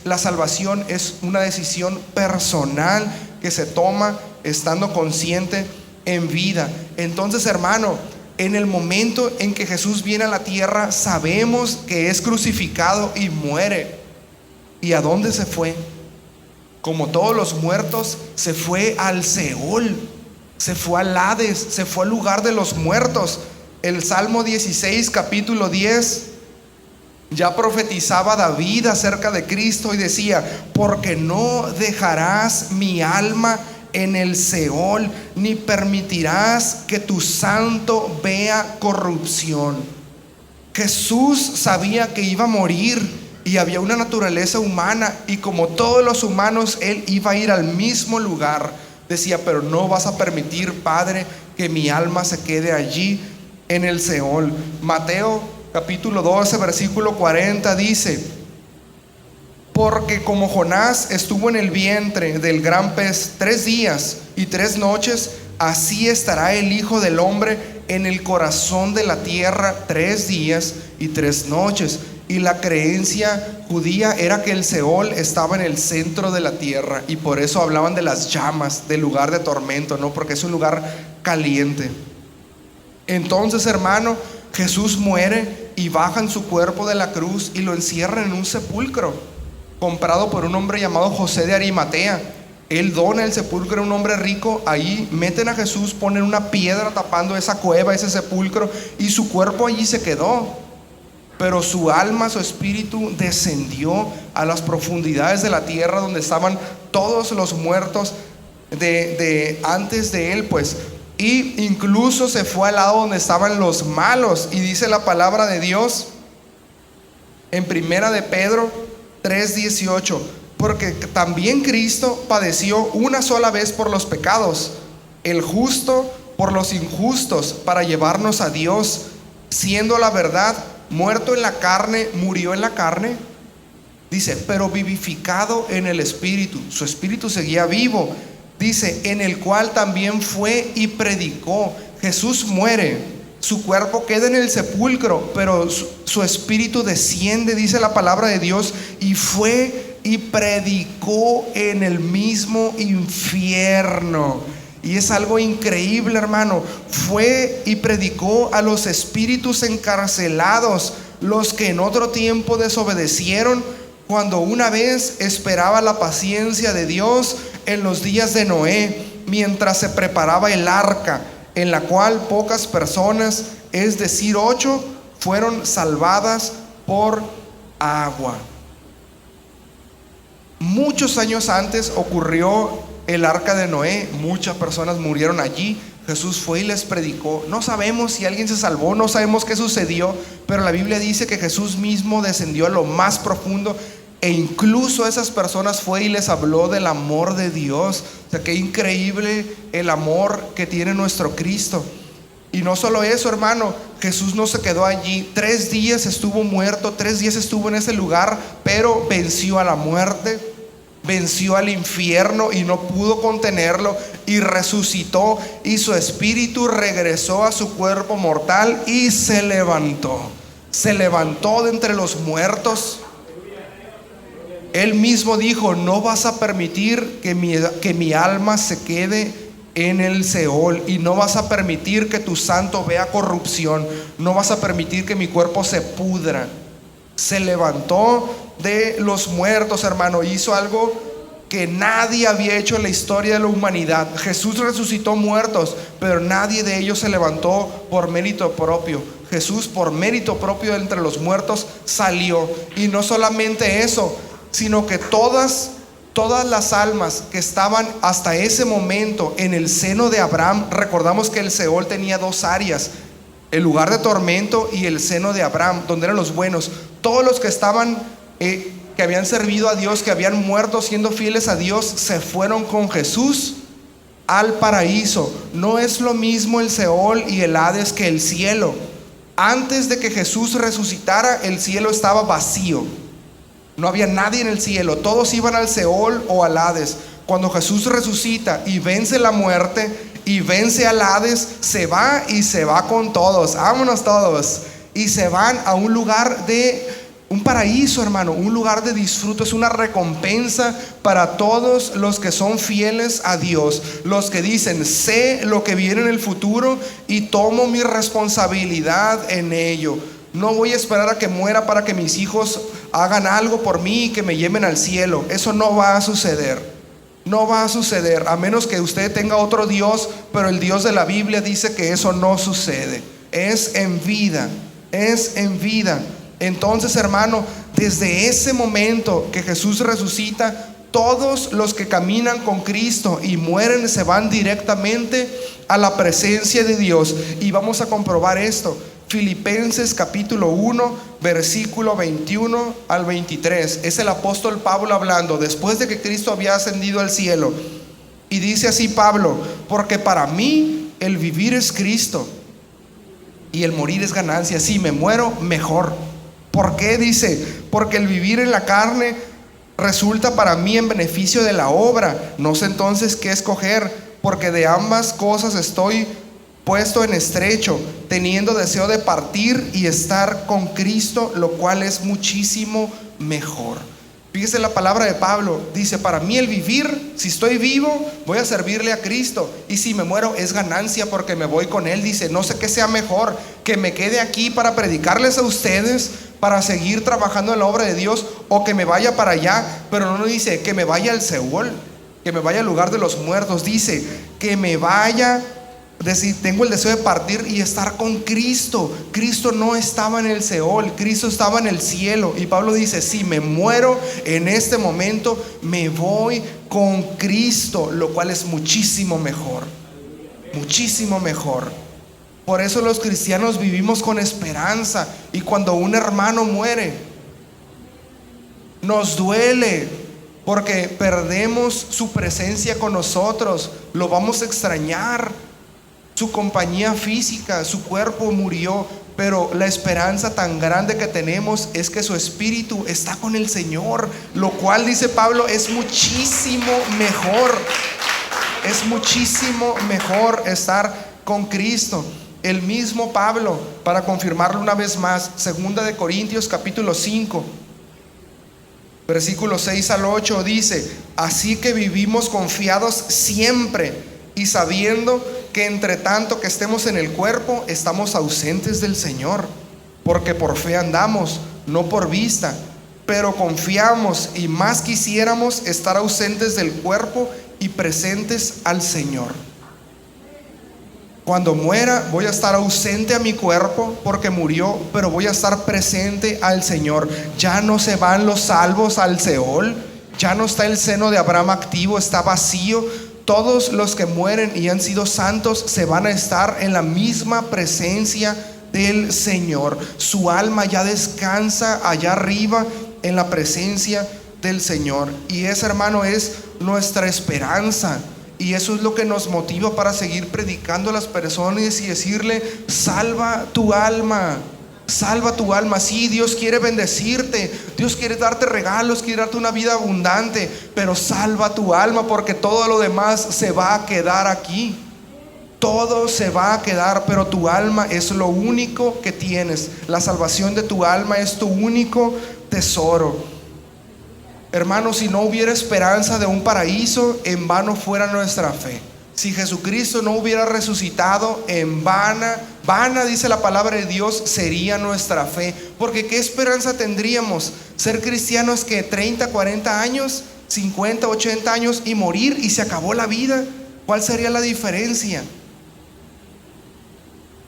La salvación es una decisión personal que se toma estando consciente en vida. Entonces, hermano, en el momento en que Jesús viene a la tierra, sabemos que es crucificado y muere. ¿Y a dónde se fue? Como todos los muertos, se fue al Seol, se fue al Hades, se fue al lugar de los muertos. El Salmo 16, capítulo 10, ya profetizaba David acerca de Cristo y decía: porque no dejarás mi alma en el Seol, ni permitirás que tu santo vea corrupción. Jesús sabía que iba a morir y había una naturaleza humana, y como todos los humanos, él iba a ir al mismo lugar. Decía: pero no vas a permitir, Padre, que mi alma se quede allí en el Seol. Mateo capítulo 12, versículo 40 dice: porque como Jonás estuvo en el vientre del gran pez 3 días y 3 noches, así estará el Hijo del Hombre en el corazón de la tierra 3 días y 3 noches. Y la creencia judía era que el Seol estaba en el centro de la tierra, y por eso hablaban de las llamas, del lugar de tormento, ¿no? Porque es un lugar caliente. Entonces, hermano, Jesús muere y bajan su cuerpo de la cruz y lo encierran en un sepulcro comprado por un hombre llamado José de Arimatea. Él dona el sepulcro a un hombre rico. Ahí meten a Jesús, ponen una piedra tapando esa cueva, ese sepulcro, y su cuerpo allí se quedó. pero su alma, su espíritu descendió a las profundidades de la tierra, donde estaban todos los muertos de antes de él, pues. Y incluso se fue al lado donde estaban los malos. Y dice la palabra de Dios en Primera de Pedro 3:18: porque también Cristo padeció una sola vez por los pecados, el justo por los injustos, para llevarnos a Dios, siendo la verdad muerto en la carne, murió en la carne. Dice, pero vivificado en el espíritu. Su espíritu seguía vivo. Dice, en el cual también fue y predicó. Jesús muere, su cuerpo queda en el sepulcro, pero su espíritu desciende, dice la palabra de Dios, y fue y predicó en el mismo infierno. Y es algo increíble, hermano. Fue y predicó a los espíritus encarcelados, los que en otro tiempo desobedecieron, cuando una vez esperaba la paciencia de Dios en los días de Noé, mientras se preparaba el arca, en la cual pocas personas, es decir 8, fueron salvadas por agua. Muchos años antes ocurrió el arca de Noé, muchas personas murieron allí. Jesús fue y les predicó. No sabemos si alguien se salvó, no sabemos qué sucedió, pero la Biblia dice que Jesús mismo descendió a lo más profundo, e incluso a esas personas fue y les habló del amor de Dios. O sea, qué increíble el amor que tiene nuestro Cristo. Y no solo eso, hermano, Jesús no se quedó allí. 3 días estuvo muerto, 3 días estuvo en ese lugar, pero venció a la muerte, venció al infierno y no pudo contenerlo, y resucitó, y su espíritu regresó a su cuerpo mortal y se levantó de entre los muertos. Él mismo dijo, no vas a permitir que mi alma se quede en el Seol, y no vas a permitir que tu santo vea corrupción, no vas a permitir que mi cuerpo se pudra. Se levantó de los muertos, hermano. Hizo algo que nadie había hecho en la historia de la humanidad. Jesús resucitó muertos, pero nadie de ellos se levantó por mérito propio. Jesús, por mérito propio, de entre los muertos salió. Y no solamente eso, sino que todas las almas que estaban hasta ese momento en el seno de Abraham, recordamos que el Seol tenía 2 áreas, el lugar de tormento y el seno de Abraham, donde eran los buenos. Todos los que estaban, que habían servido a Dios, que habían muerto siendo fieles a Dios, se fueron con Jesús al paraíso. No es lo mismo el Seol y el Hades que el cielo. Antes de que Jesús resucitara, el cielo estaba vacío. No había nadie en el cielo, todos iban al Seol o al Hades. Cuando Jesús resucita y vence la muerte y vence al Hades, se va y se va con todos. Vámonos todos. Y se van a un lugar un paraíso, hermano, un lugar de disfrute. Es una recompensa para todos los que son fieles a Dios, los que dicen, sé lo que viene en el futuro y tomo mi responsabilidad en ello. No voy a esperar a que muera para que mis hijos hagan algo por mí y que me lleven al cielo. Eso no va a suceder. No va a suceder, a menos que usted tenga otro Dios, pero el Dios de la Biblia dice que eso no sucede. Es en vida, es en vida. Entonces, hermano, desde ese momento que Jesús resucita, todos los que caminan con Cristo y mueren se van directamente a la presencia de Dios. Y vamos a comprobar esto. Filipenses capítulo 1, versículo 21 al 23. Es el apóstol Pablo hablando después de que Cristo había ascendido al cielo. Y dice así Pablo: porque para mí el vivir es Cristo y el morir es ganancia. Si me muero, mejor. ¿Por qué? Dice, porque el vivir en la carne resulta para mí en beneficio de la obra. No sé entonces qué escoger, porque de ambas cosas estoy puesto en estrecho, teniendo deseo de partir y estar con Cristo, lo cual es muchísimo mejor. Fíjese la palabra de Pablo, dice, para mí el vivir, si estoy vivo, voy a servirle a Cristo, y si me muero es ganancia porque me voy con Él. Dice, no sé qué sea mejor, que me quede aquí para predicarles a ustedes, para seguir trabajando en la obra de Dios, o que me vaya para allá. Pero no dice que me vaya al Seol, que me vaya al lugar de los muertos. Dice que me vaya decir, tengo el deseo de partir y estar con Cristo. Cristo no estaba en el Seol, Cristo estaba en el cielo. Y Pablo dice, si me muero en este momento, me voy con Cristo, lo cual es muchísimo mejor, muchísimo mejor. Por eso los cristianos vivimos con esperanza. Y cuando un hermano muere, nos duele, porque perdemos su presencia con nosotros, lo vamos a extrañar. Su compañía física, su cuerpo murió, pero la esperanza tan grande que tenemos es que su espíritu está con el Señor, lo cual, dice Pablo, es muchísimo mejor. Es muchísimo mejor estar con Cristo. El mismo Pablo, para confirmarlo una vez más, 2 de Corintios capítulo 5, versículos 6 al 8 dice: así que vivimos confiados siempre y sabiendo que entre tanto que estemos en el cuerpo, estamos ausentes del Señor, porque por fe andamos, no por vista, pero confiamos y más quisiéramos estar ausentes del cuerpo y presentes al Señor. Cuando muera voy a estar ausente a mi cuerpo porque murió, pero voy a estar presente al Señor. Ya no se van los salvos al Seol, ya no está el seno de Abraham activo, está vacío. Todos los que mueren y han sido santos se van a estar en la misma presencia del Señor. Su alma ya descansa allá arriba en la presencia del Señor. Y esa, hermano, es nuestra esperanza. Y eso es lo que nos motiva para seguir predicando a las personas y decirle: salva tu alma, salva tu alma. Sí, Dios quiere bendecirte, Dios quiere darte regalos, quiere darte una vida abundante, pero salva tu alma, porque todo lo demás se va a quedar aquí. Todo se va a quedar, pero tu alma es lo único que tienes. La salvación de tu alma es tu único tesoro. Hermanos, si no hubiera esperanza de un paraíso, en vano fuera nuestra fe. Si Jesucristo no hubiera resucitado, en vana, dice la palabra de Dios, sería nuestra fe. Porque ¿qué esperanza tendríamos? Ser cristianos que 30, 40 años, 50, 80 años y morir y se acabó la vida. ¿Cuál sería la diferencia?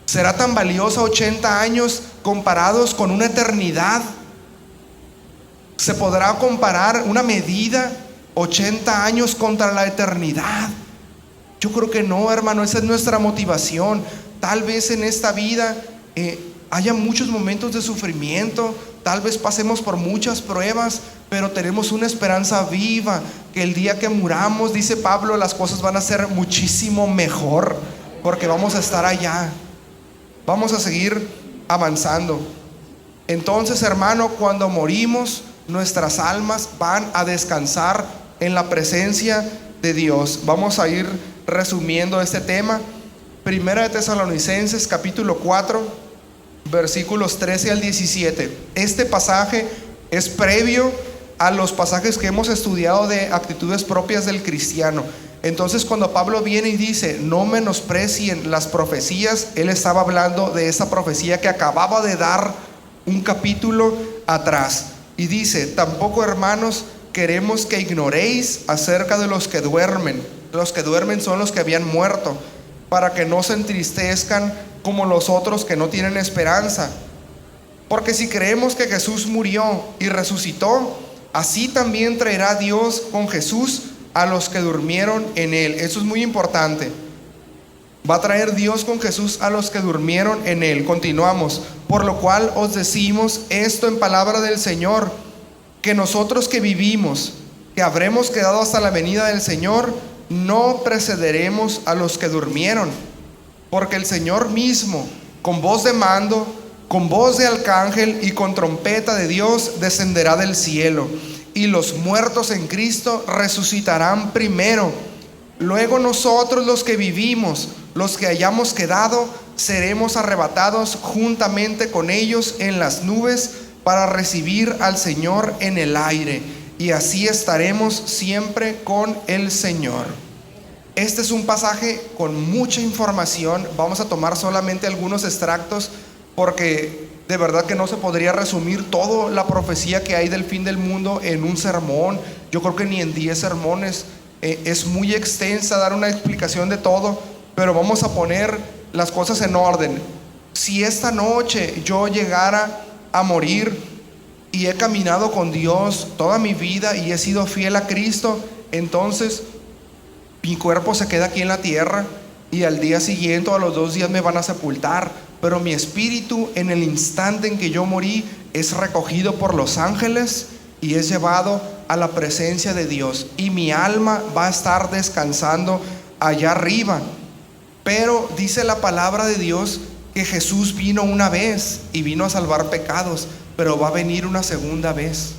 ¿Será tan valiosa 80 años comparados con una eternidad? ¿Se podrá comparar una medida 80 años contra la eternidad? Yo creo que no, hermano. Esa es nuestra motivación. Tal vez en esta vida haya muchos momentos de sufrimiento, tal vez pasemos por muchas pruebas, pero tenemos una esperanza viva, que el día que muramos, dice Pablo, las cosas van a ser muchísimo mejor, porque vamos a estar allá, vamos a seguir avanzando. Entonces, hermano, cuando morimos, nuestras almas van a descansar en la presencia de Dios. Vamos a ir resumiendo este tema. Primera de Tesalonicenses capítulo 4, versículos 13 al 17. Este pasaje es previo a los pasajes que hemos estudiado de actitudes propias del cristiano. Entonces, cuando Pablo viene y dice: no menosprecien las profecías, él estaba hablando de esa profecía que acababa de dar un capítulo atrás. Y dice: tampoco, hermanos, queremos que ignoréis acerca de los que duermen. Los que duermen son los que habían muerto, para que no se entristezcan como los otros que no tienen esperanza. Porque si creemos que Jesús murió y resucitó, así también traerá Dios con Jesús a los que durmieron en él. Eso es muy importante. Va a traer Dios con Jesús a los que durmieron en él. Continuamos. Por lo cual os decimos esto en palabra del Señor, que nosotros que vivimos, que habremos quedado hasta la venida del Señor, no precederemos a los que durmieron. Porque el Señor mismo, con voz de mando, con voz de arcángel y con trompeta de Dios, descenderá del cielo. Y los muertos en Cristo resucitarán primero. Luego nosotros, los que vivimos, los que hayamos quedado, seremos arrebatados juntamente con ellos en las nubes para recibir al Señor en el aire. Y así estaremos siempre con el Señor. Este es un pasaje con mucha información. Vamos a tomar solamente algunos extractos, porque de verdad que no se podría resumir toda la profecía que hay del fin del mundo en un sermón. Yo creo que ni en 10 sermones. Es muy extensa dar una explicación de todo, pero vamos a poner las cosas en orden. Si esta noche yo llegara a morir y he caminado con Dios toda mi vida y he sido fiel a Cristo, entonces mi cuerpo se queda aquí en la tierra y al día siguiente o a los 2 días me van a sepultar, pero mi espíritu en el instante en que yo morí es recogido por los ángeles y es llevado a la presencia de Dios, y mi alma va a estar descansando allá arriba. Pero dice la palabra de Dios que Jesús vino una vez y vino a salvar pecados, pero va a venir una segunda vez,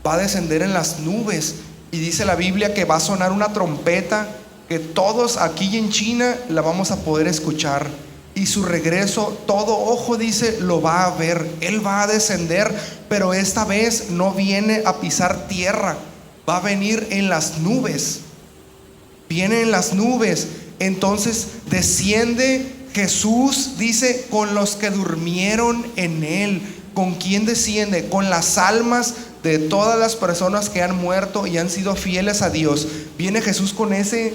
va a descender en las nubes, y dice la Biblia que va a sonar una trompeta que todos aquí en China la vamos a poder escuchar, y su regreso todo ojo, dice, lo va a ver. Él va a descender, pero esta vez no viene a pisar tierra, va a venir en las nubes, viene en las nubes. Entonces desciende Jesús, dice, con los que durmieron en él. ¿Con quién desciende? Con las almas de todas las personas que han muerto y han sido fieles a Dios. Viene Jesús con ese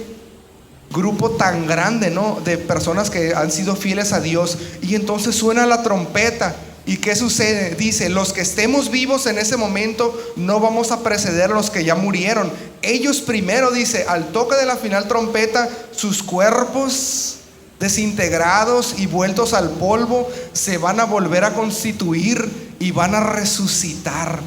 grupo tan grande, ¿no?, de personas que han sido fieles a Dios. Y entonces suena la trompeta. ¿Y qué sucede? Dice, los que estemos vivos en ese momento no vamos a preceder a los que ya murieron. Ellos primero, dice, al toque de la final trompeta, sus cuerpos desintegrados y vueltos al polvo se van a volver a constituir y van a resucitar.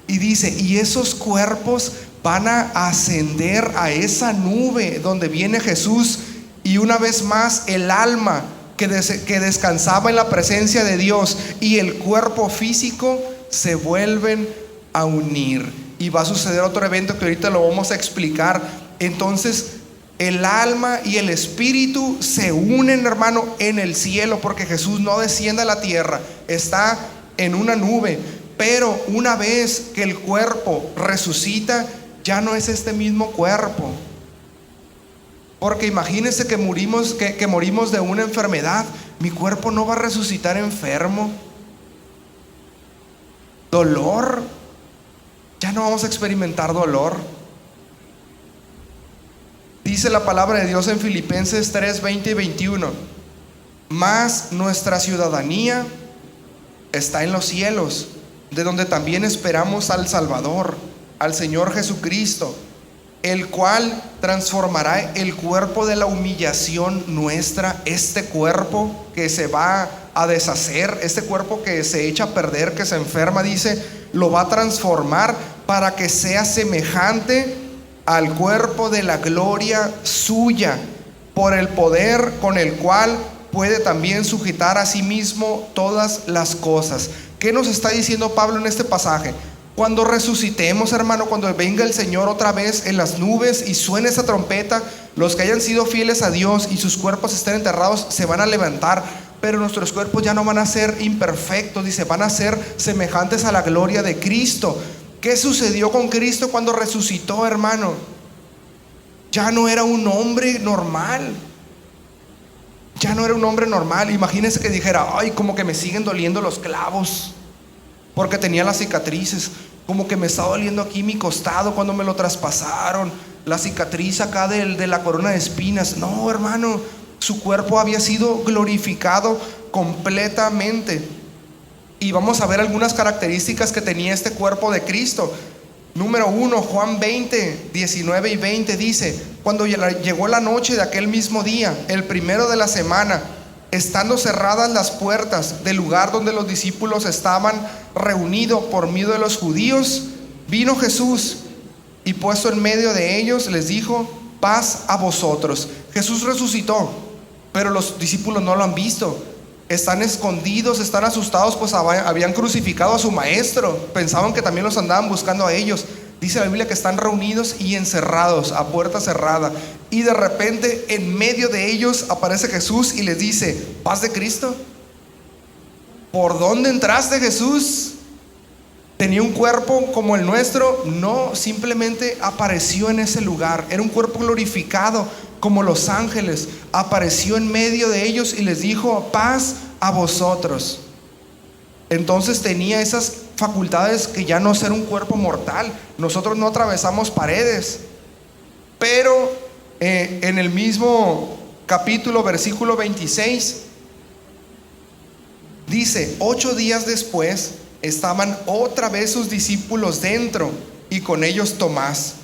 Y dice, y esos cuerpos van a ascender a esa nube donde viene Jesús, y una vez más el alma que descansaba en la presencia de Dios y el cuerpo físico se vuelven a unir. Y va a suceder otro evento que ahorita lo vamos a explicar. Entonces el alma y el espíritu se unen, hermano, en el cielo, porque Jesús no desciende a la tierra, está en una nube. Pero una vez que el cuerpo resucita, ya no es este mismo cuerpo. Porque imagínense que morimos de una enfermedad. Mi cuerpo no va a resucitar enfermo. Dolor, ya no vamos a experimentar dolor. Dice la palabra de Dios en Filipenses 3, 20 y 21: mas nuestra ciudadanía está en los cielos, de donde también esperamos al Salvador, al Señor Jesucristo, el cual transformará el cuerpo de la humillación nuestra, este cuerpo que se va a deshacer, este cuerpo que se echa a perder, que se enferma, dice, lo va a transformar para que sea semejante al cuerpo de la gloria suya, por el poder con el cual puede también sujetar a sí mismo todas las cosas. ¿Qué nos está diciendo Pablo en este pasaje? Cuando resucitemos, hermano, cuando venga el Señor otra vez en las nubes y suene esa trompeta, los que hayan sido fieles a Dios y sus cuerpos estén enterrados se van a levantar, pero nuestros cuerpos ya no van a ser imperfectos, dice, van a ser semejantes a la gloria de Cristo. ¿Qué sucedió con Cristo cuando resucitó, hermano? Ya no era un hombre normal. Ya no era un hombre normal. Imagínense que dijera, ay, como que me siguen doliendo los clavos, porque tenía las cicatrices. Como que me está doliendo aquí mi costado cuando me lo traspasaron, la cicatriz acá de la corona de espinas. No, hermano, su cuerpo había sido glorificado completamente. Y vamos a ver algunas características que tenía este cuerpo de Cristo. Número 1, Juan 20, 19 y 20 dice: cuando llegó la noche de aquel mismo día, el primero de la semana, estando cerradas las puertas del lugar donde los discípulos estaban reunidos por miedo de los judíos, vino Jesús y puesto en medio de ellos les dijo: paz a vosotros. Jesús resucitó, pero los discípulos no lo han visto. Están escondidos, están asustados, pues habían crucificado a su maestro. Pensaban que también los andaban buscando a ellos. Dice la Biblia que están reunidos y encerrados a puerta cerrada. Y de repente en medio de ellos aparece Jesús y les dice: paz de Cristo. ¿Por dónde entraste, Jesús? ¿Tenía un cuerpo como el nuestro? No, simplemente apareció en ese lugar. Era un cuerpo glorificado como los ángeles. Apareció en medio de ellos y les dijo: paz a vosotros. Entonces tenía esas facultades que ya no ser un cuerpo mortal. Nosotros no atravesamos paredes, pero en el mismo capítulo, versículo 26. Dice: 8 días después estaban otra vez sus discípulos dentro, y con ellos Tomás.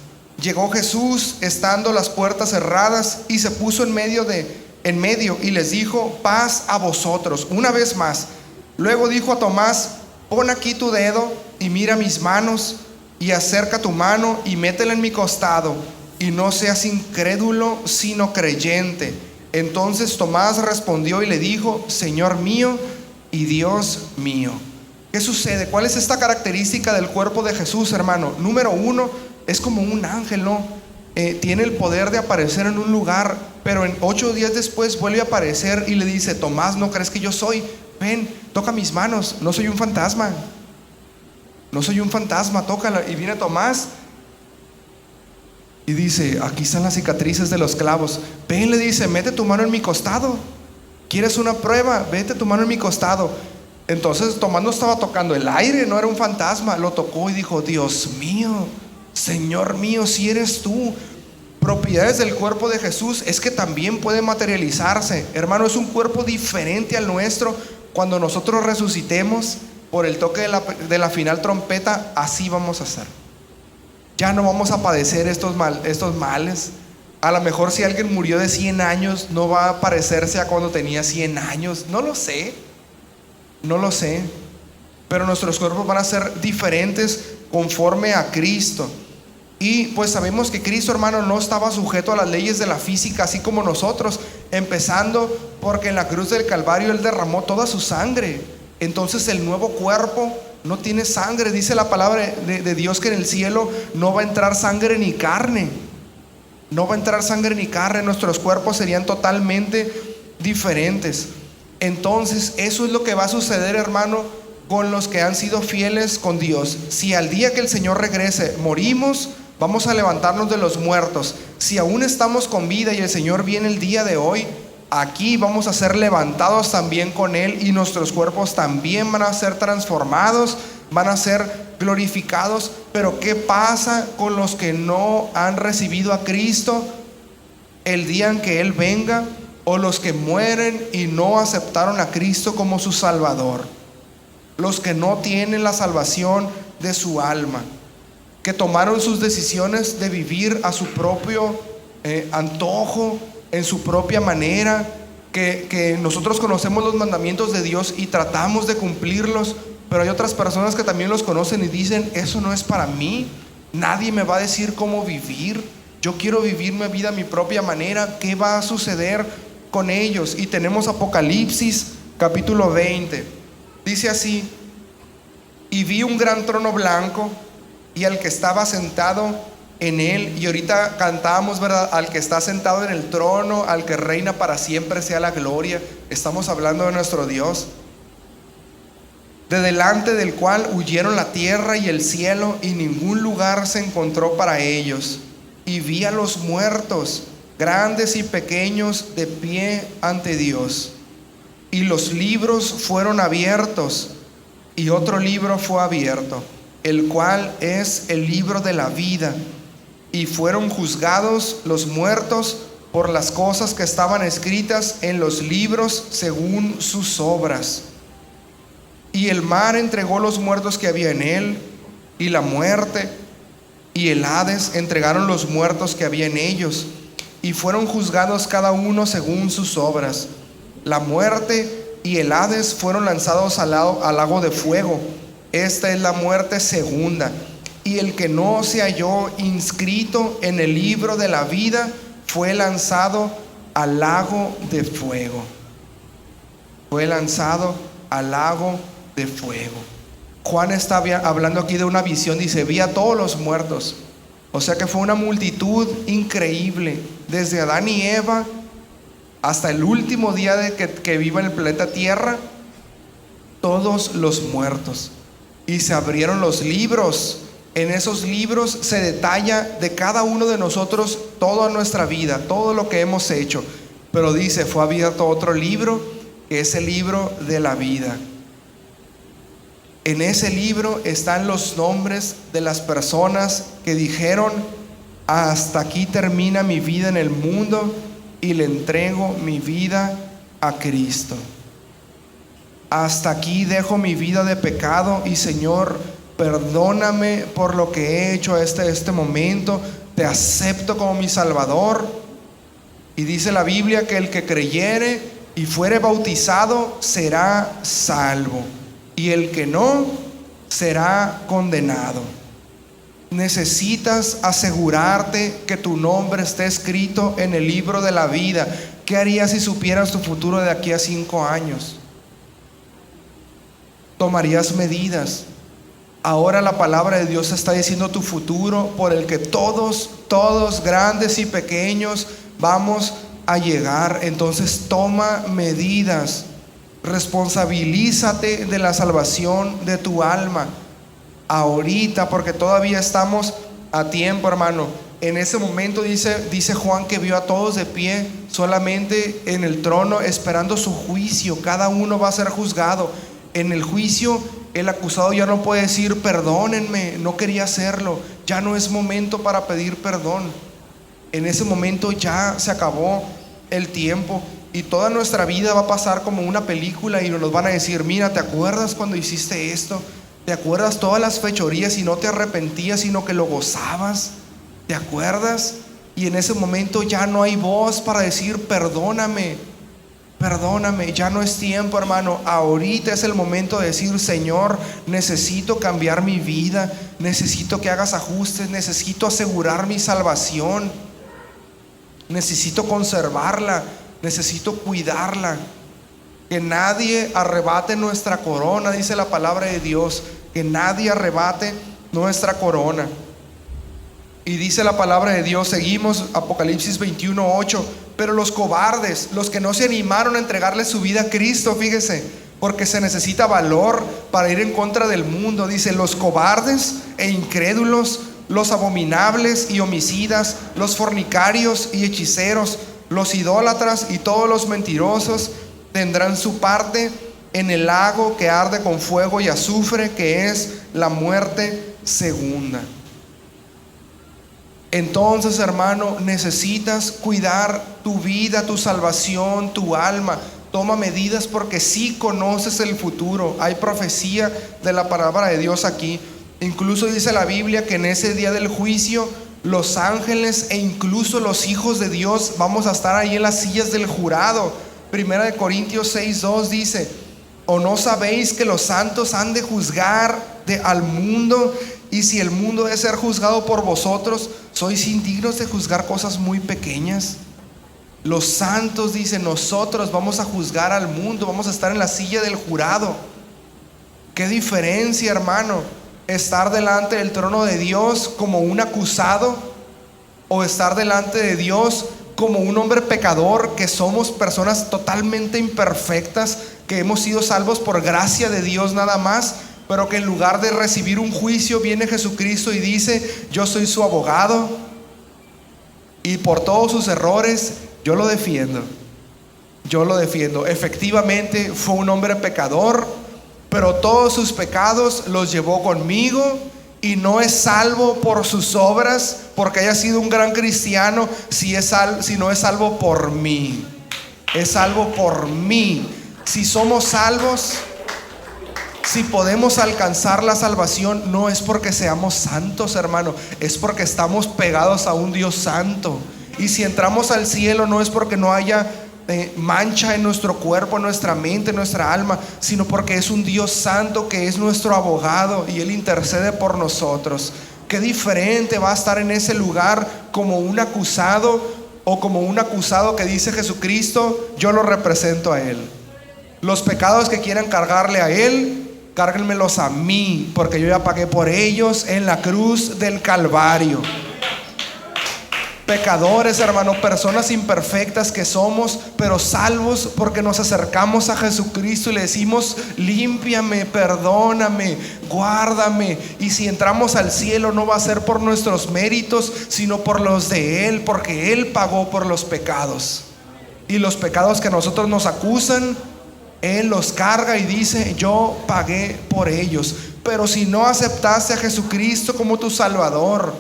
Llegó Jesús estando las puertas cerradas, y se puso en medio y les dijo: paz a vosotros. Una vez más. Luego dijo a Tomás: pon aquí tu dedo y mira mis manos, y acerca tu mano y métela en mi costado, y no seas incrédulo sino creyente. Entonces Tomás respondió y le dijo: Señor mío y Dios mío. ¿Qué sucede? ¿Cuál es esta característica del cuerpo de Jesús, hermano? Número uno, es como un ángel, ¿no? Tiene el poder de aparecer en un lugar, pero en 8 días después vuelve a aparecer y le dice: Tomás, ¿no crees que yo soy? Ven, toca mis manos, no soy un fantasma. No soy un fantasma, tócala. Y viene Tomás y dice: aquí están las cicatrices de los clavos. Ven, le dice: mete tu mano en mi costado. ¿Quieres una prueba? Vete tu mano en mi costado. Entonces Tomás no estaba tocando el aire, no era un fantasma. Lo tocó y dijo: Dios mío, Señor mío, si eres tú. Propiedades del cuerpo de Jesús es que también puede materializarse. Hermano, es un cuerpo diferente al nuestro. Cuando nosotros resucitemos por el toque de la final trompeta, así vamos a ser. Ya no vamos a padecer estos males. A lo mejor si alguien murió de 100 años, no va a parecerse a cuando tenía 100 años. No lo sé. Pero nuestros cuerpos van a ser diferentes conforme a Cristo. Y pues sabemos que Cristo, hermano, no estaba sujeto a las leyes de la física, así como nosotros. Empezando porque en la cruz del Calvario Él derramó toda su sangre. Entonces el nuevo cuerpo no tiene sangre. Dice la palabra de Dios que en el cielo no va a entrar sangre ni carne. No va a entrar sangre ni carne. Nuestros cuerpos serían totalmente diferentes. Entonces eso es lo que va a suceder, hermano, con los que han sido fieles con Dios. Si al día que el Señor regrese morimos, vamos a levantarnos de los muertos. Si aún estamos con vida y el Señor viene el día de hoy, aquí vamos a ser levantados también con Él, y nuestros cuerpos también van a ser transformados, van a ser glorificados. Pero ¿qué pasa con los que no han recibido a Cristo el día en que Él venga? O los que mueren y no aceptaron a Cristo como su Salvador. Los que no tienen la salvación de su alma, que tomaron sus decisiones de vivir a su propio antojo, en su propia manera, que nosotros conocemos los mandamientos de Dios y tratamos de cumplirlos, pero hay otras personas que también los conocen y dicen: eso no es para mí, nadie me va a decir cómo vivir, yo quiero vivir mi vida a mi propia manera. ¿Qué va a suceder con ellos? Y tenemos Apocalipsis capítulo 20. Dice así: y vi un gran trono blanco y al que estaba sentado en él. Y ahorita cantábamos, ¿verdad? Al que está sentado en el trono, al que reina para siempre sea la gloria. Estamos hablando de nuestro Dios. De delante del cual huyeron la tierra y el cielo, y ningún lugar se encontró para ellos. Y vi a los muertos, grandes y pequeños, de pie ante Dios. Y los libros fueron abiertos, y otro libro fue abierto, el cual es el libro de la vida. Y fueron juzgados los muertos por las cosas que estaban escritas en los libros según sus obras. Y el mar entregó los muertos que había en él, y la muerte y el Hades entregaron los muertos que había en ellos, y fueron juzgados cada uno según sus obras. La muerte y el Hades fueron lanzados al lago de fuego. Esta es la muerte segunda. Y el que no se halló inscrito en el libro de la vida fue lanzado al lago de fuego. Fue lanzado al lago de fuego. Juan está hablando aquí de una visión. Dice: vi a todos los muertos. O sea que fue una multitud increíble, desde Adán y Eva hasta el último día de que viva en el planeta Tierra, todos los muertos. Y se abrieron los libros. En esos libros se detalla de cada uno de nosotros toda nuestra vida, todo lo que hemos hecho. Pero dice: fue abierto otro libro, que es el libro de la vida. En ese libro están los nombres de las personas que dijeron: hasta aquí termina mi vida en el mundo, y le entrego mi vida a Cristo. Hasta aquí dejo mi vida de pecado y Señor, perdóname por lo que he hecho hasta este momento. Te acepto como mi Salvador. Y dice la Biblia que el que creyere y fuere bautizado será salvo, y el que no será condenado. Necesitas asegurarte que tu nombre esté escrito en el libro de la vida. ¿Qué harías si supieras tu futuro de aquí a 5 años? Tomarías medidas. Ahora la palabra de Dios está diciendo tu futuro por el que todos, grandes y pequeños, vamos a llegar. Entonces toma medidas. Responsabilízate de la salvación de tu alma ahorita, porque todavía estamos a tiempo, hermano. En ese momento dice Juan que vio a todos de pie solamente en el trono esperando su juicio. Cada uno va a ser juzgado. En el juicio el acusado ya no puede decir perdónenme, no quería hacerlo. Ya no es momento para pedir perdón. En ese momento ya se acabó el tiempo y toda nuestra vida va a pasar como una película y nos van a decir, mira, ¿te acuerdas cuando hiciste esto? ¿Te acuerdas todas las fechorías y no te arrepentías sino que lo gozabas? ¿Te acuerdas? Y en ese momento ya no hay voz para decir perdóname, perdóname. Ya no es tiempo, hermano. Ahorita es el momento de decir, Señor, necesito cambiar mi vida, necesito que hagas ajustes, necesito asegurar mi salvación, necesito conservarla, necesito cuidarla. Que nadie arrebate nuestra corona, dice la palabra de Dios, que nadie arrebate nuestra corona. Y dice la palabra de Dios, seguimos, Apocalipsis 21:8, pero los cobardes, los que no se animaron a entregarle su vida a Cristo, fíjese, porque se necesita valor para ir en contra del mundo. Dice, los cobardes e incrédulos, los abominables y homicidas, los fornicarios y hechiceros, los idólatras y todos los mentirosos tendrán su parte en el lago que arde con fuego y azufre, que es la muerte segunda. Entonces, hermano, necesitas cuidar tu vida, tu salvación, tu alma. Toma medidas porque sí conoces el futuro. Hay profecía de la palabra de Dios aquí. Incluso dice la Biblia que en ese día del juicio, los ángeles e incluso los hijos de Dios vamos a estar ahí en las sillas del jurado. Primera de Corintios 6:2 dice, ¿o no sabéis que los santos han de juzgar al mundo? Y si el mundo debe ser juzgado por vosotros, ¿sois indignos de juzgar cosas muy pequeñas? Los santos, dice, nosotros vamos a juzgar al mundo, vamos a estar en la silla del jurado. ¿Qué diferencia, hermano? Estar delante del trono de Dios como un acusado, o estar delante de Dios como un hombre pecador, que somos personas totalmente imperfectas, que hemos sido salvos por gracia de Dios nada más, pero que en lugar de recibir un juicio viene Jesucristo y dice, yo soy su abogado y por todos sus errores yo lo defiendo. Efectivamente fue un hombre pecador, pero todos sus pecados los llevó conmigo. Y no es salvo por sus obras, porque haya sido un gran cristiano, sino es salvo por mí. Es salvo por mí. Si somos salvos, si podemos alcanzar la salvación, no es porque seamos santos, hermano, es porque estamos pegados a un Dios santo. Y si entramos al cielo, no es porque no haya mancha en nuestro cuerpo, en nuestra mente, en nuestra alma, sino porque es un Dios santo que es nuestro abogado y Él intercede por nosotros. Qué diferente va a estar en ese lugar como un acusado, o como un acusado que dice Jesucristo, yo lo represento a Él. Los pecados que quieran cargarle a Él, cárguenmelos a mí, porque yo ya pagué por ellos en la cruz del Calvario. Pecadores, hermano, personas imperfectas que somos, pero salvos porque nos acercamos a Jesucristo y le decimos, límpiame, perdóname, guárdame. Y si entramos al cielo no va a ser por nuestros méritos, sino por los de Él, porque Él pagó por los pecados. Y los pecados que a nosotros nos acusan, Él los carga y dice, yo pagué por ellos. Pero si no aceptaste a Jesucristo como tu Salvador,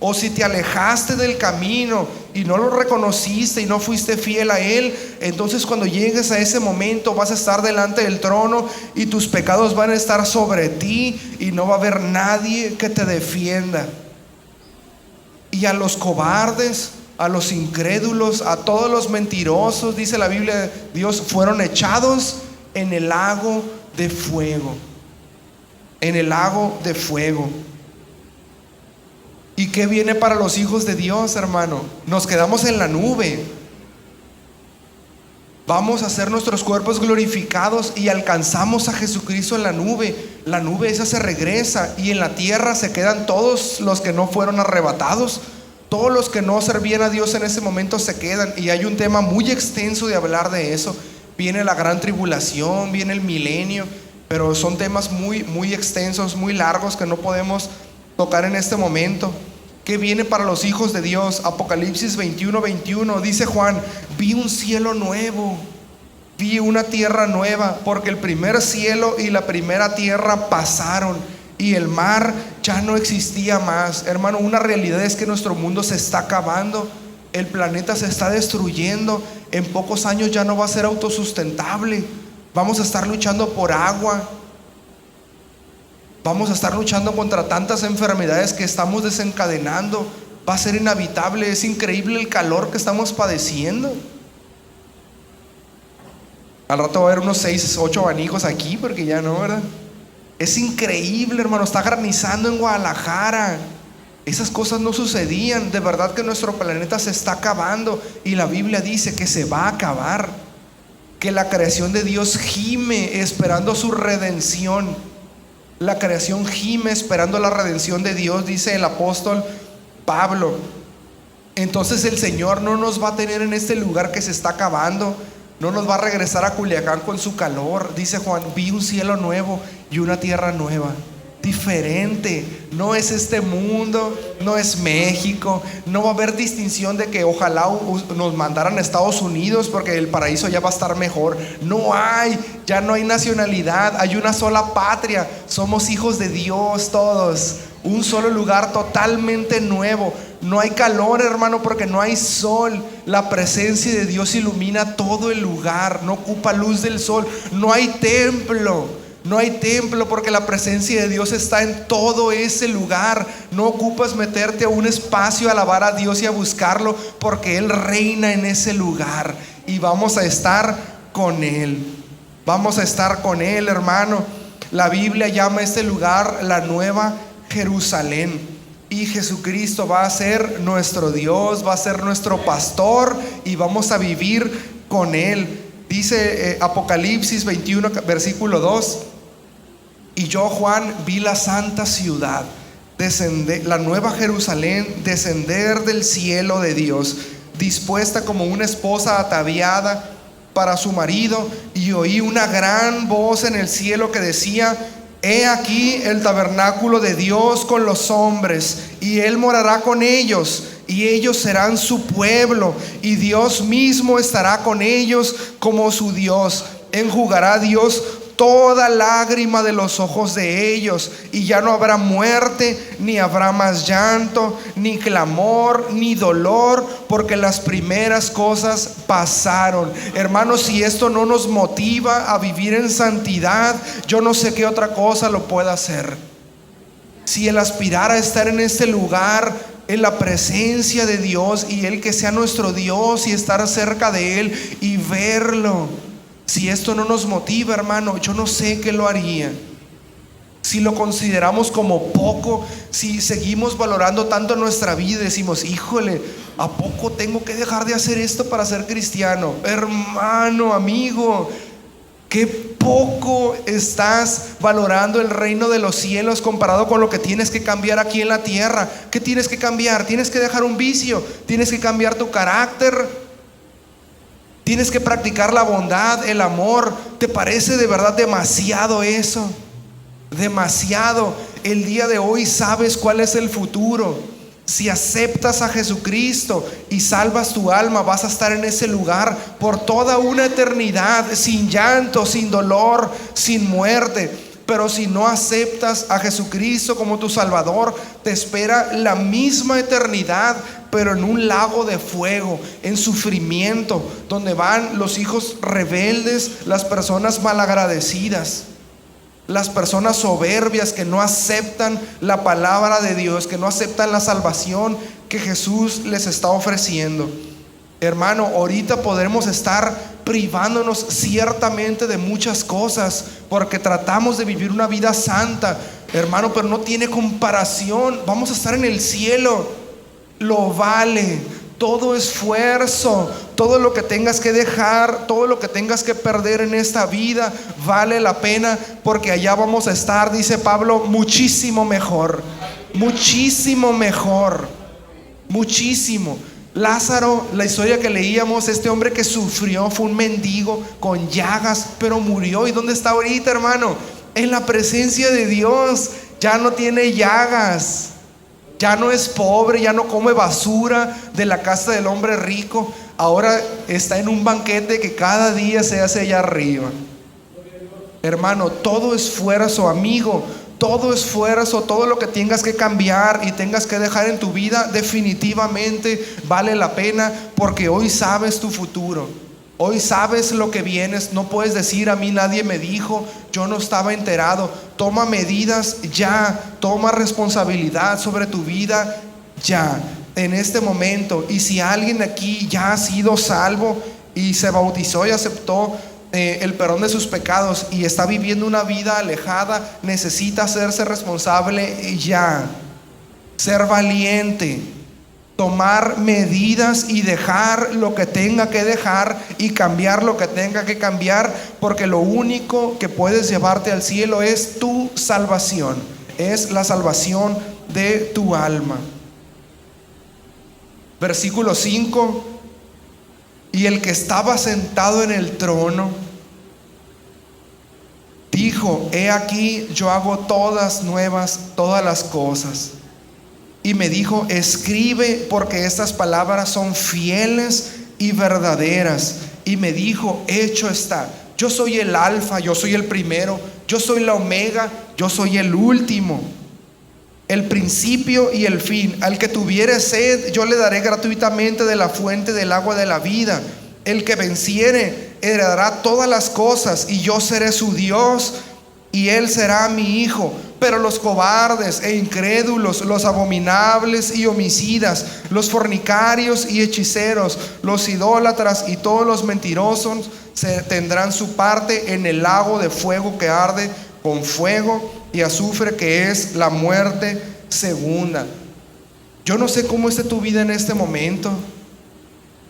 o si te alejaste del camino y no lo reconociste y no fuiste fiel a Él, entonces cuando llegues a ese momento vas a estar delante del trono y tus pecados van a estar sobre ti y no va a haber nadie que te defienda. Y a los cobardes, a los incrédulos, a todos los mentirosos, dice la Biblia de Dios, fueron echados en el lago de fuego. En el lago de fuego. ¿Y qué viene para los hijos de Dios, hermano? Nos quedamos en la nube. Vamos a hacer nuestros cuerpos glorificados y alcanzamos a Jesucristo en la nube. La nube esa se regresa y en la tierra se quedan todos los que no fueron arrebatados. Todos los que no servían a Dios en ese momento se quedan. Y hay un tema muy extenso de hablar de eso. Viene la gran tribulación, viene el milenio, pero son temas muy, muy extensos, muy largos que no podemos tocar en este momento. ¿Qué viene para los hijos de Dios? Apocalipsis 21:21 dice Juan: vi un cielo nuevo, vi una tierra nueva, porque el primer cielo y la primera tierra pasaron y el mar ya no existía más. Hermano, una realidad es que nuestro mundo se está acabando, el planeta se está destruyendo, en pocos años ya no va a ser autosustentable, vamos a estar luchando por agua, vamos a estar luchando contra tantas enfermedades que estamos desencadenando, va a ser inhabitable, es increíble el calor que estamos padeciendo. Al rato va a haber unos 6, 8 abanicos aquí, porque ya no, ¿verdad? Es increíble, hermano, está granizando en Guadalajara. Esas cosas no sucedían. De verdad que nuestro planeta se está acabando y la Biblia dice que se va a acabar, que la creación de Dios gime esperando su redención. La creación gime esperando la redención de Dios, dice el apóstol Pablo. Entonces el Señor no nos va a tener en este lugar que se está acabando, no nos va a regresar a Culiacán con su calor. Dice Juan: vi un cielo nuevo y una tierra nueva, diferente. No es este mundo, no es México, no va a haber distinción de que ojalá nos mandaran a Estados Unidos porque el paraíso ya va a estar mejor. No hay, ya no hay nacionalidad, hay una sola patria, somos hijos de Dios todos, un solo lugar totalmente nuevo. No hay calor, hermano, porque no hay sol. La presencia de Dios ilumina todo el lugar, no ocupa luz del sol. No hay templo, no hay templo porque la presencia de Dios está en todo ese lugar. No ocupas meterte a un espacio a alabar a Dios y a buscarlo, porque Él reina en ese lugar y vamos a estar con Él. Vamos a estar con Él, hermano. La Biblia llama a este lugar la Nueva Jerusalén. Y Jesucristo va a ser nuestro Dios, va a ser nuestro pastor y vamos a vivir con Él. Dice Apocalipsis 21, versículo 2: y yo, Juan, vi la santa ciudad, descender, la nueva Jerusalén, descender del cielo de Dios, dispuesta como una esposa ataviada para su marido. Y oí una gran voz en el cielo que decía: he aquí el tabernáculo de Dios con los hombres, y Él morará con ellos, y ellos serán su pueblo, y Dios mismo estará con ellos como su Dios. Enjugará Dios toda lágrima de los ojos de ellos, y ya no habrá muerte, ni habrá más llanto, ni clamor, ni dolor, porque las primeras cosas pasaron. Hermanos, si esto no nos motiva a vivir en santidad, yo no sé qué otra cosa lo pueda hacer. Si el aspirar a estar en este lugar, en la presencia de Dios, y Él que sea nuestro Dios, y estar cerca de Él y verlo, si esto no nos motiva, hermano, yo no sé qué lo haría. Si lo consideramos como poco, si seguimos valorando tanto nuestra vida y decimos: híjole, ¿a poco tengo que dejar de hacer esto para ser cristiano? Hermano, amigo, qué poco estás valorando el reino de los cielos comparado con lo que tienes que cambiar aquí en la tierra. ¿Qué tienes que cambiar? Tienes que dejar un vicio, tienes que cambiar tu carácter, tienes que practicar la bondad, el amor. ¿Te parece de verdad demasiado eso? Demasiado. El día de hoy sabes cuál es el futuro. Si aceptas a Jesucristo y salvas tu alma, vas a estar en ese lugar por toda una eternidad, sin llanto, sin dolor, sin muerte. Pero si no aceptas a Jesucristo como tu Salvador, te espera la misma eternidad, pero en un lago de fuego, en sufrimiento, donde van los hijos rebeldes, las personas malagradecidas, las personas soberbias que no aceptan la palabra de Dios, que no aceptan la salvación que Jesús les está ofreciendo. Hermano, ahorita podremos estar privándonos ciertamente de muchas cosas porque tratamos de vivir una vida santa, hermano, pero no tiene comparación. Vamos a estar en el cielo, lo vale. Todo esfuerzo, todo lo que tengas que dejar, todo lo que tengas que perder en esta vida, vale la pena, porque allá vamos a estar, dice Pablo, muchísimo mejor, muchísimo mejor, muchísimo. Lázaro, la historia que leíamos, este hombre que sufrió, fue un mendigo con llagas, pero murió. ¿Y dónde está ahorita, hermano? En la presencia de Dios. Ya no tiene llagas, ya no es pobre, ya no come basura de la casa del hombre rico. Ahora está en un banquete que cada día se hace allá arriba. Hermano, todo esfuerzo, amigo, todo esfuerzo, todo lo que tengas que cambiar y tengas que dejar en tu vida, definitivamente vale la pena, porque hoy sabes tu futuro. Hoy sabes lo que vienes. No puedes decir, a mí nadie me dijo, yo no estaba enterado. Toma medidas ya, toma responsabilidad sobre tu vida ya, en este momento. Y si alguien aquí ya ha sido salvo y se bautizó y aceptó el perdón de sus pecados y está viviendo una vida alejada, necesita hacerse responsable ya, ser valiente, tomar medidas y dejar lo que tenga que dejar y cambiar lo que tenga que cambiar, porque lo único que puedes llevarte al cielo es tu salvación, es la salvación de tu alma. Versículo 5: y el que estaba sentado en el trono dijo: he aquí, yo hago todas nuevas todas las cosas. Y me dijo: escribe, porque estas palabras son fieles y verdaderas. Y me dijo: hecho está. Yo soy el alfa, yo soy el primero, yo soy la omega, yo soy el último, el principio y el fin. Al que tuviere sed, yo le daré gratuitamente de la fuente del agua de la vida. El que venciere heredará todas las cosas, y yo seré su Dios, y él será mi hijo. Pero los cobardes e incrédulos, los abominables y homicidas, los fornicarios y hechiceros, los idólatras y todos los mentirosos tendrán su parte en el lago de fuego que arde con fuego y azufre, que es la muerte segunda. Yo no sé cómo esté tu vida en este momento,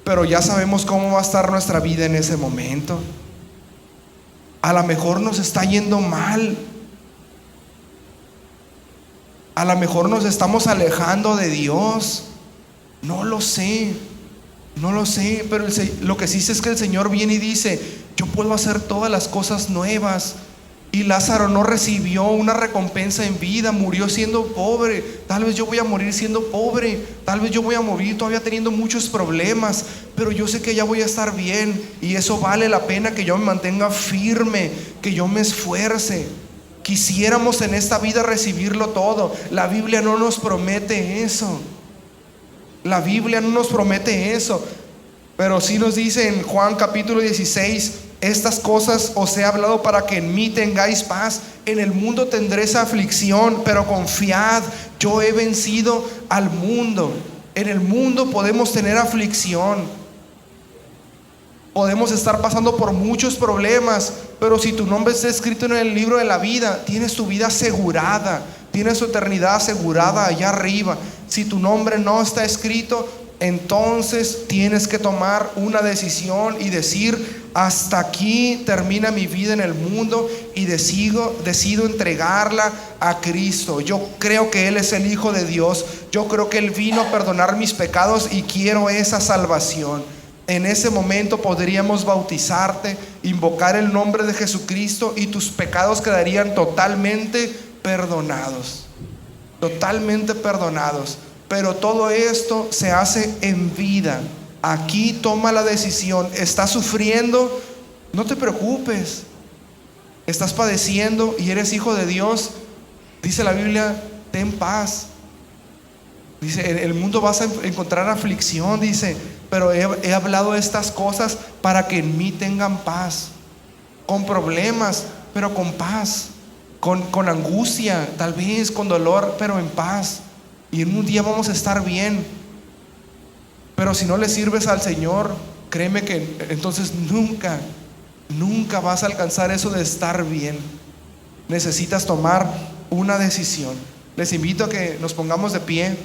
pero ya sabemos cómo va a estar nuestra vida en ese momento. A lo mejor nos está yendo mal, a lo mejor nos estamos alejando de Dios. No lo sé, pero lo que sí sé es que el Señor viene y dice: yo puedo hacer todas las cosas nuevas. Y Lázaro no recibió una recompensa en vida, murió siendo pobre. Tal vez yo voy a morir siendo pobre, tal vez yo voy a morir todavía teniendo muchos problemas, pero yo sé que ya voy a estar bien, y eso vale la pena, que yo me mantenga firme, que yo me esfuerce. Quisiéramos en esta vida recibirlo todo. La Biblia no nos promete eso. La Biblia no nos promete eso, pero sí nos dice en Juan capítulo 16: estas cosas os he hablado para que en mí tengáis paz. En el mundo tendréis aflicción, pero confiad, yo he vencido al mundo. En el mundo podemos tener aflicción, podemos estar pasando por muchos problemas, pero si tu nombre está escrito en el libro de la vida, tienes tu vida asegurada, tienes tu eternidad asegurada allá arriba. Si tu nombre no está escrito, entonces tienes que tomar una decisión y decir: hasta aquí termina mi vida en el mundo, y decido entregarla a Cristo. Yo creo que Él es el Hijo de Dios, yo creo que Él vino a perdonar mis pecados y quiero esa salvación. En ese momento podríamos bautizarte, invocar el nombre de Jesucristo, y tus pecados quedarían totalmente perdonados, totalmente perdonados. Pero todo esto se hace en vida. Aquí toma la decisión. ¿Estás sufriendo? No te preocupes. estás padeciendo y eres hijo de Dios, dice la Biblia, ten paz. Dice, en el mundo vas a encontrar aflicción, dice, pero he hablado estas cosas para que en mí tengan paz. Con problemas, pero con paz. Con angustia, tal vez con dolor, pero en paz. Y en un día vamos a estar bien. Pero si no le sirves al Señor, créeme que entonces nunca vas a alcanzar eso de estar bien. Necesitas tomar una decisión. Les invito a que nos pongamos de pie.